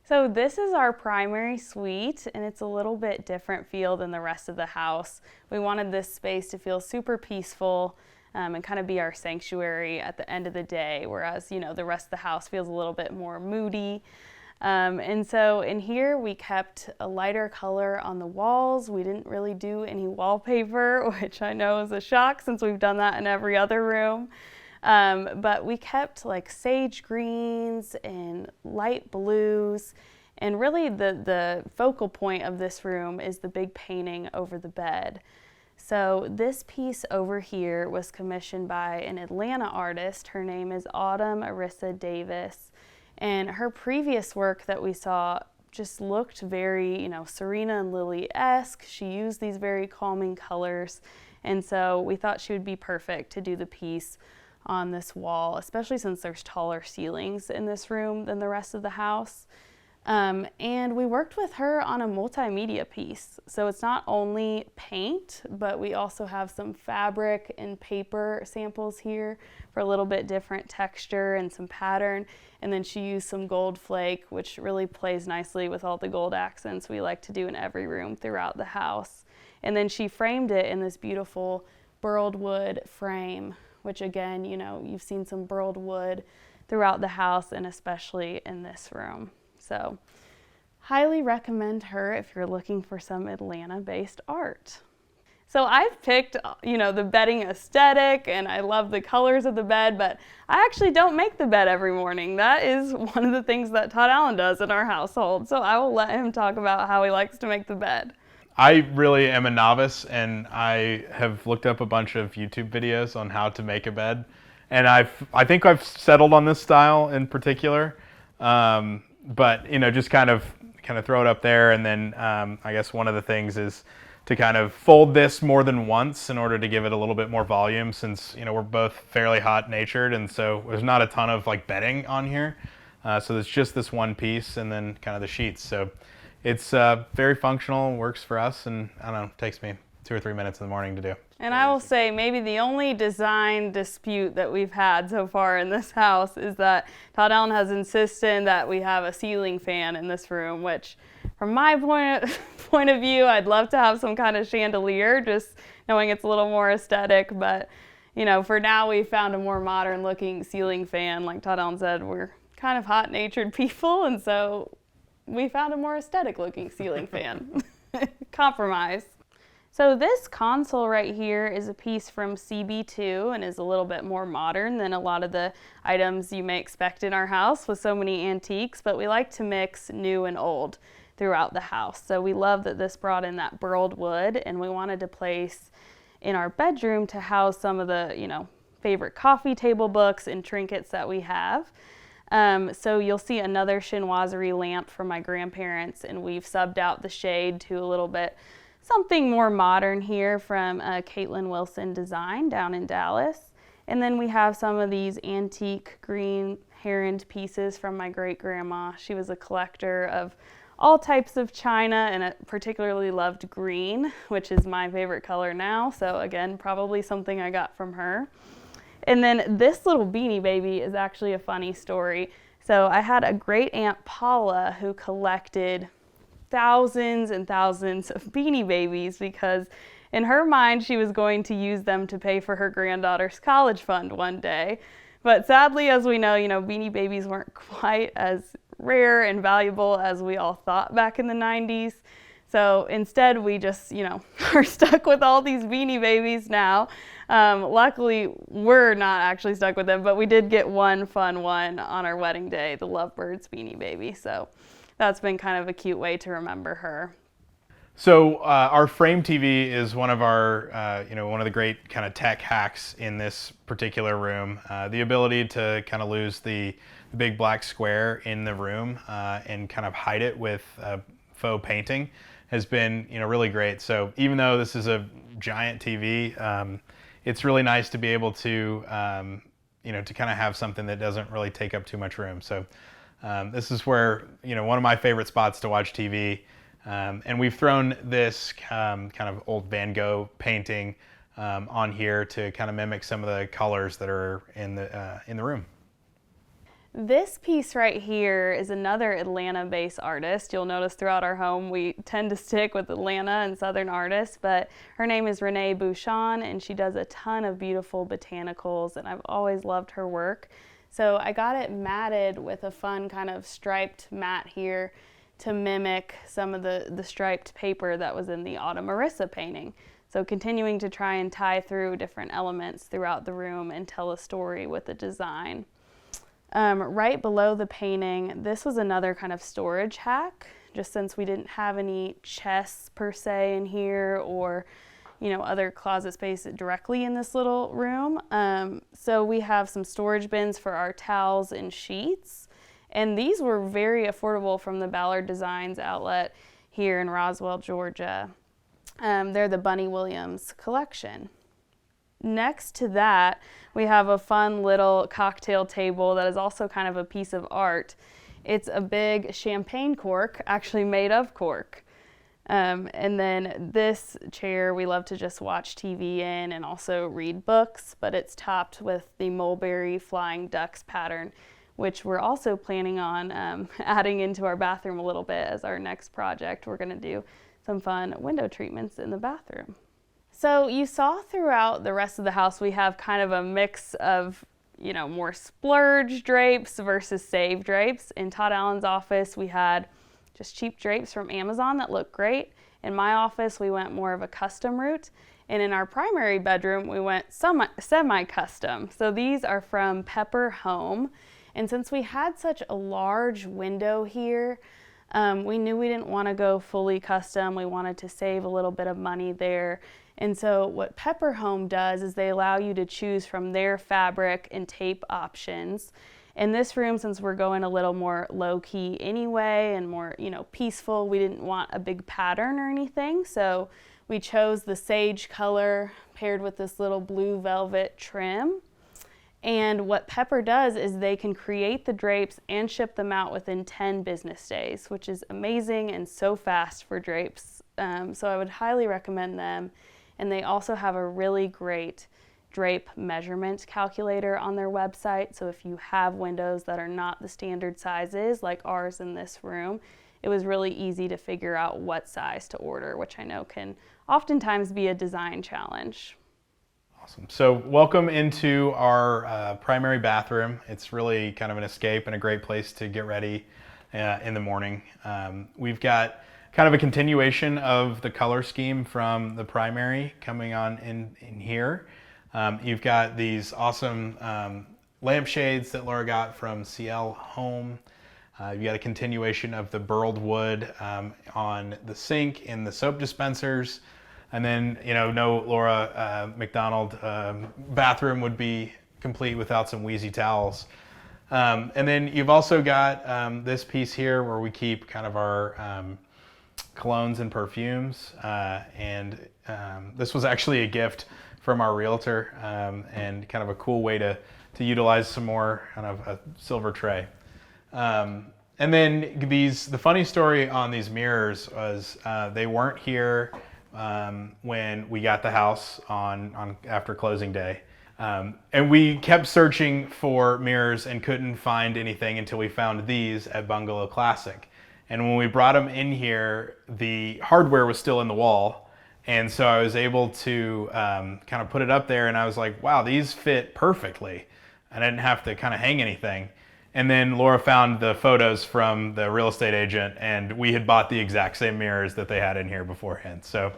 So this is our primary suite, and it's a little bit different feel than the rest of the house. We wanted this space to feel super peaceful and kind of be our sanctuary at the end of the day, whereas, you know, the rest of the house feels a little bit more moody. And so in here we kept a lighter color on the walls. We didn't really do any wallpaper, which I know is a shock since we've done that in every other room. But we kept like sage greens and light blues. And really the focal point of this room is the big painting over the bed. So this piece over here was commissioned by an Atlanta artist. Her name is Autumn Arissa Davis. And her previous work that we saw just looked very, you know, Serena and Lily-esque. She used these very calming colors. And so we thought she would be perfect to do the piece on this wall, especially since there's taller ceilings in this room than the rest of the house. And we worked with her on a multimedia piece. So it's not only paint, but we also have some fabric and paper samples here for a little bit different texture and some pattern. And then she used some gold flake, which really plays nicely with all the gold accents we like to do in every room throughout the house. And then she framed it in this beautiful burled wood frame, which again, you know, you've seen some burled wood throughout the house and especially in this room. So highly recommend her if you're looking for some Atlanta-based art. So I've picked, you know, the bedding aesthetic, and I love the colors of the bed, but I actually don't make the bed every morning. That is one of the things that Todd Allen does in our household. So I will let him talk about how he likes to make the bed. I really am a novice, and I have looked up a bunch of YouTube videos on how to make a bed, and I think I've settled on this style in particular. But, you know, just kind of throw it up there, and then I guess one of the things is to kind of fold this more than once in order to give it a little bit more volume, since, you know, we're both fairly hot-natured, and so there's not a ton of like bedding on here. So there's just this one piece and then kind of the sheets. So it's very functional, works for us, and I don't know, it takes me 2 or 3 minutes in the morning to do. And I will say maybe the only design dispute that we've had so far in this house is that Todd Allen has insisted that we have a ceiling fan in this room, which from my point of view, I'd love to have some kind of chandelier, just knowing it's a little more aesthetic. But, you know, for now we found a more modern looking ceiling fan. Like Todd Allen said, we're kind of hot-natured people, and so we found a more aesthetic looking ceiling fan. Compromise. So this console right here is a piece from CB2 and is a little bit more modern than a lot of the items you may expect in our house with so many antiques, but we like to mix new and old throughout the house. So we love that this brought in that burled wood, and we wanted to place in our bedroom to house some of the, you know, favorite coffee table books and trinkets that we have. So you'll see another Chinoiserie lamp from my grandparents, and we've subbed out the shade to a little bit something more modern here from Caitlin Wilson Design down in Dallas. And then we have some of these antique green heron pieces from my great-grandma. She was a collector of all types of china and particularly loved green, which is my favorite color now. So again, probably something I got from her. And then this little beanie baby is actually a funny story. So I had a great aunt Paula who collected thousands and thousands of beanie babies because in her mind she was going to use them to pay for her granddaughter's college fund one day. But sadly, as we know, beanie babies weren't quite as rare and valuable as we all thought back in the 90s. So instead we just, are stuck with all these beanie babies now. Luckily, we're not actually stuck with them, but we did get one fun one on our wedding day, the Lovebirds Beanie Baby. So that's been kind of a cute way to remember her. So our frame TV is one of our, one of the great kind of tech hacks in this particular room. The ability to kind of lose the big black square in the room and kind of hide it with faux painting has been, really great. So even though this is a giant TV, it's really nice to be able to, to kind of have something that doesn't really take up too much room. So this is where, one of my favorite spots to watch TV. And we've thrown this kind of old Van Gogh painting on here to kind of mimic some of the colors that are in the room. This piece right here is another Atlanta-based artist. You'll notice throughout our home we tend to stick with Atlanta and Southern artists, but her name is Renee Bouchon, and she does a ton of beautiful botanicals, and I've always loved her work. So I got it matted with a fun kind of striped mat here to mimic some of the striped paper that was in the Autumn Marissa painting. So continuing to try and tie through different elements throughout the room and tell a story with the design. Right below the painting, this was another kind of storage hack, just since we didn't have any chests per se in here or other closet space directly in this little room. So we have some storage bins for our towels and sheets. And these were very affordable from the Ballard Designs outlet here in Roswell, Georgia. They're the Bunny Williams collection. Next to that, we have a fun little cocktail table that is also kind of a piece of art. It's a big champagne cork, actually made of cork. And then this chair we love to just watch TV in and also read books, but it's topped with the mulberry flying ducks pattern, which we're also planning on adding into our bathroom a little bit as our next project. We're gonna do some fun window treatments in the bathroom. So you saw throughout the rest of the house, we have kind of a mix of, more splurge drapes versus save drapes. In Todd Allen's office, we had just cheap drapes from Amazon that look great. In my office, we went more of a custom route. And in our primary bedroom, we went semi-custom. So these are from Pepper Home. And since we had such a large window here, we knew we didn't want to go fully custom. We wanted to save a little bit of money there. And so what Pepper Home does is they allow you to choose from their fabric and tape options. In this room, since we're going a little more low-key anyway and more, peaceful, we didn't want a big pattern or anything. So we chose the sage color paired with this little blue velvet trim. And what Pepper does is they can create the drapes and ship them out within 10 business days, which is amazing and so fast for drapes. So I would highly recommend them. And they also have a really great drape measurement calculator on their website. So if you have windows that are not the standard sizes like ours in this room, it was really easy to figure out what size to order, which I know can oftentimes be a design challenge. Awesome. So welcome into our primary bathroom. It's really kind of an escape and a great place to get ready in the morning. We've got kind of a continuation of the color scheme from the primary coming on in here. You've got these awesome lampshades that Laura got from CL Home. You've got a continuation of the burled wood on the sink and the soap dispensers. And then, no Laura McDonald bathroom would be complete without some Wheezy towels. And then you've also got this piece here where we keep kind of our colognes and perfumes. And this was actually a gift from our realtor and kind of a cool way to utilize some more kind of a silver tray. And then the funny story on these mirrors was they weren't here when we got the house on after closing day. And we kept searching for mirrors and couldn't find anything until we found these at Bungalow Classic. And when we brought them in here, the hardware was still in the wall. And so I was able to kind of put it up there, and I was like, wow, these fit perfectly. I didn't have to kind of hang anything. And then Laura found the photos from the real estate agent, and we had bought the exact same mirrors that they had in here beforehand. So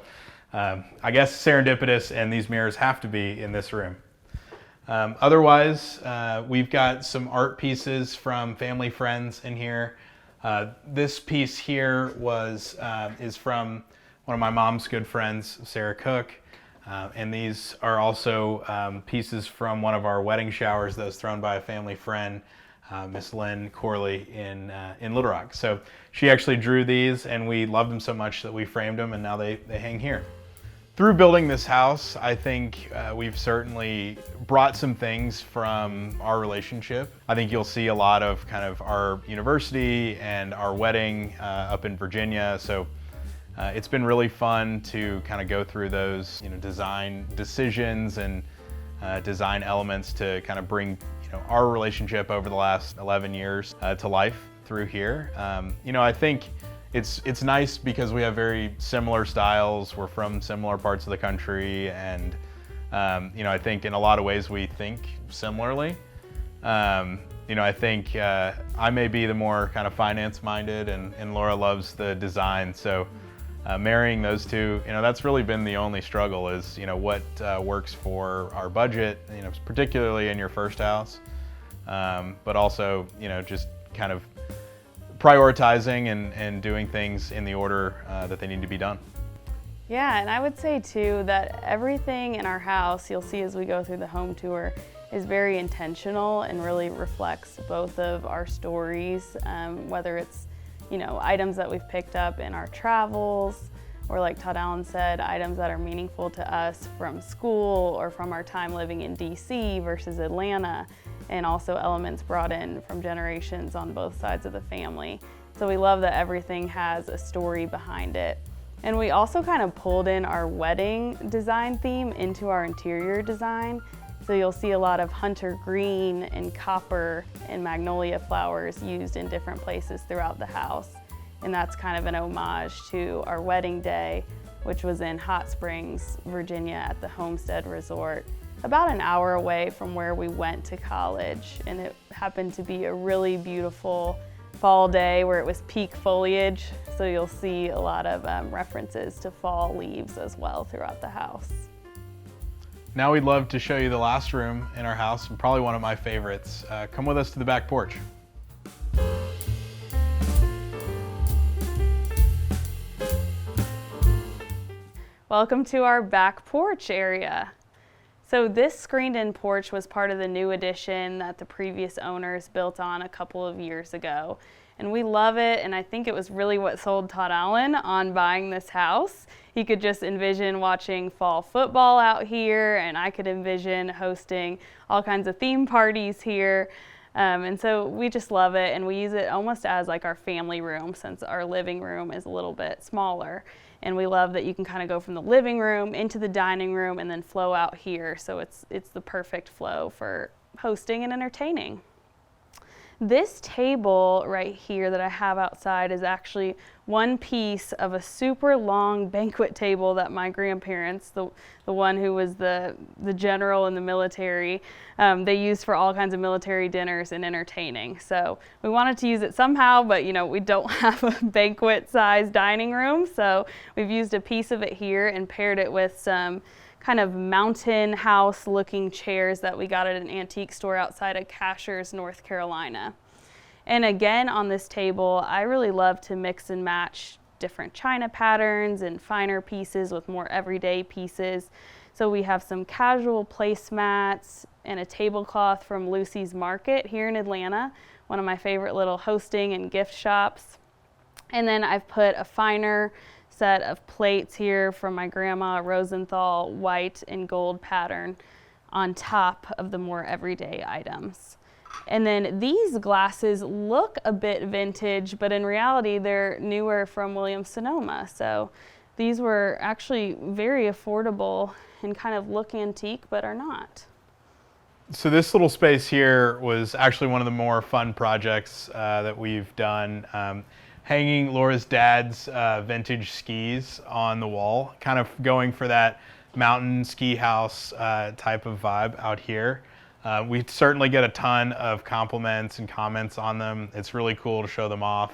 I guess serendipitous, and these mirrors have to be in this room. Otherwise, we've got some art pieces from family friends in here. This piece here is from one of my mom's good friends, Sarah Cook. And these are also pieces from one of our wedding showers that was thrown by a family friend, Miss Lynn Corley in Little Rock. So she actually drew these, and we loved them so much that we framed them, and now they hang here. Through building this house, I think we've certainly brought some things from our relationship. I think you'll see a lot of kind of our university and our wedding up in Virginia. So it's been really fun to kind of go through those, design decisions and design elements to kind of bring, our relationship over the last 11 years to life through here. I think it's nice because we have very similar styles. We're from similar parts of the country, and I think in a lot of ways we think similarly. I think I may be the more kind of finance-minded, and Laura loves the design. So marrying those two, that's really been the only struggle is, what works for our budget, particularly in your first house, but also, just kind of prioritizing and doing things in the order that they need to be done. Yeah, and I would say too that everything in our house, you'll see as we go through the home tour, is very intentional and really reflects both of our stories, whether it's, items that we've picked up in our travels, or like Todd Allen said, items that are meaningful to us from school or from our time living in DC versus Atlanta, and also elements brought in from generations on both sides of the family. So we love that everything has a story behind it. And we also kind of pulled in our wedding design theme into our interior design. So you'll see a lot of hunter green and copper and magnolia flowers used in different places throughout the house. And that's kind of an homage to our wedding day, which was in Hot Springs, Virginia at the Homestead Resort, about an hour away from where we went to college. And it happened to be a really beautiful fall day where it was peak foliage. So you'll see a lot of references to fall leaves as well throughout the house. Now we'd love to show you the last room in our house, and probably one of my favorites. Come with us to the back porch. Welcome to our back porch area. So this screened-in porch was part of the new addition that the previous owners built on a couple of years ago. And we love it, and I think it was really what sold Todd Allen on buying this house. He could just envision watching fall football out here, and I could envision hosting all kinds of theme parties here. And so we just love it, and we use it almost as like our family room since our living room is a little bit smaller. And we love that you can kind of go from the living room into the dining room and then flow out here. So it's the perfect flow for hosting and entertaining. This table right here that I have outside is actually one piece of a super long banquet table that my grandparents, the one who was the general in the military, they used for all kinds of military dinners and entertaining. So we wanted to use it somehow, but we don't have a banquet-sized dining room, so we've used a piece of it here and paired it with some kind of mountain house looking chairs that we got at an antique store outside of Cashers, North Carolina. And again, on this table, I really love to mix and match different china patterns and finer pieces with more everyday pieces. So we have some casual placemats and a tablecloth from Lucy's Market here in Atlanta, one of my favorite little hosting and gift shops. And then I've put a finer set of plates here from my grandma Rosenthal white and gold pattern on top of the more everyday items. And then these glasses look a bit vintage, but in reality they're newer from Williams-Sonoma. So these were actually very affordable and kind of look antique, but are not. So this little space here was actually one of the more fun projects that we've done. Hanging Laura's dad's vintage skis on the wall, kind of going for that mountain ski house type of vibe out here. We certainly get a ton of compliments and comments on them. It's really cool to show them off.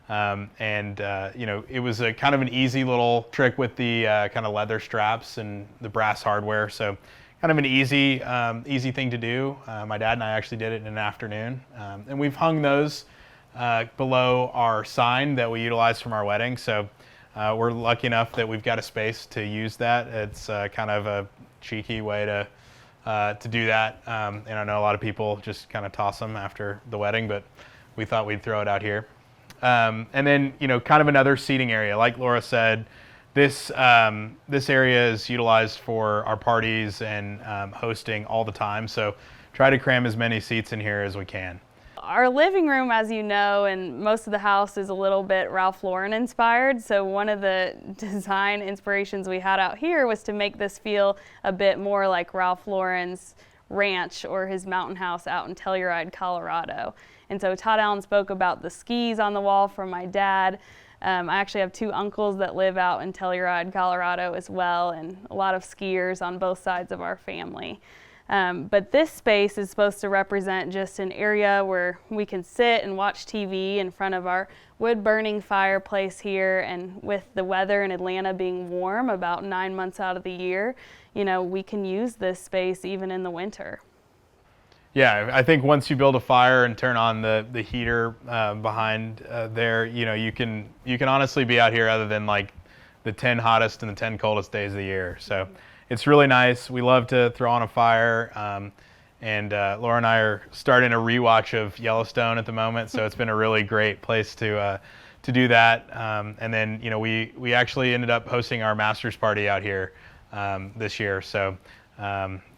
It was a kind of an easy little trick with the kind of leather straps and the brass hardware. So kind of an easy thing to do. My dad and I actually did it in an afternoon. And we've hung those below our sign that we utilized from our wedding. So we're lucky enough that we've got a space to use that. It's kind of a cheeky way to do that. And I know a lot of people just kind of toss them after the wedding, but we thought we'd throw it out here. And then, kind of another seating area. Like Laura said, this area is utilized for our parties and hosting all the time. So try to cram as many seats in here as we can. Our living room, as you know, and most of the house is a little bit Ralph Lauren inspired. So one of the design inspirations we had out here was to make this feel a bit more like Ralph Lauren's ranch or his mountain house out in Telluride, Colorado. And so Todd Allen spoke about the skis on the wall from my dad. I actually have 2 uncles that live out in Telluride, Colorado as well, and a lot of skiers on both sides of our family. But this space is supposed to represent just an area where we can sit and watch TV in front of our wood-burning fireplace here. And with the weather in Atlanta being warm about 9 months out of the year, we can use this space even in the winter. Yeah, I think once you build a fire and turn on the heater behind there, you can honestly be out here other than like the 10 hottest and the 10 coldest days of the year. So it's really nice. We love to throw on a fire. And Laura and I are starting a rewatch of Yellowstone at the moment, so it's been a really great place to do that. And then we actually ended up hosting our master's party out here this year. So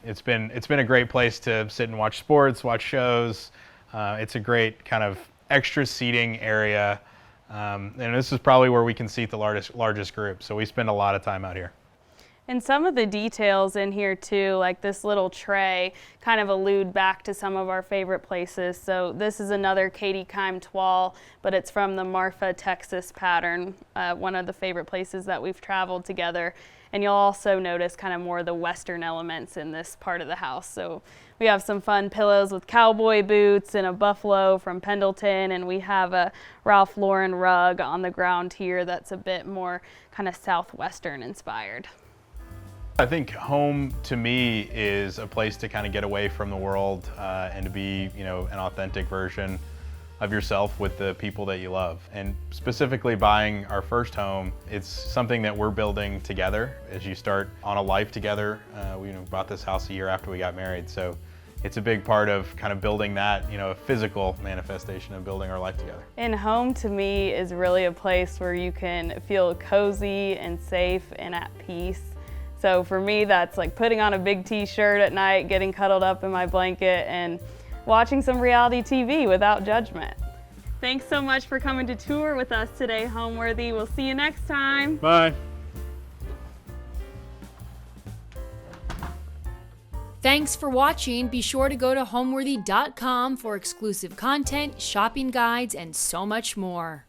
it's been a great place to sit and watch sports, watch shows. It's a great kind of extra seating area, and this is probably where we can seat the largest group. So we spend a lot of time out here. And some of the details in here too, like this little tray, kind of allude back to some of our favorite places. So this is another Katie Kime toile, but it's from the Marfa, Texas pattern, one of the favorite places that we've traveled together. And you'll also notice kind of more of the Western elements in this part of the house. So we have some fun pillows with cowboy boots and a buffalo from Pendleton, and we have a Ralph Lauren rug on the ground here that's a bit more kind of Southwestern inspired. I think home to me is a place to kind of get away from the world and to be, an authentic version of yourself with the people that you love. And specifically buying our first home, it's something that we're building together as you start on a life together. We bought this house a year after we got married, so it's a big part of kind of building that, a physical manifestation of building our life together. And home to me is really a place where you can feel cozy and safe and at peace. So for me, that's like putting on a big t-shirt at night, getting cuddled up in my blanket, and watching some reality TV without judgment. Thanks so much for coming to tour with us today, Homeworthy. We'll see you next time. Bye. Thanks for watching. Be sure to go to homeworthy.com for exclusive content, shopping guides, and so much more.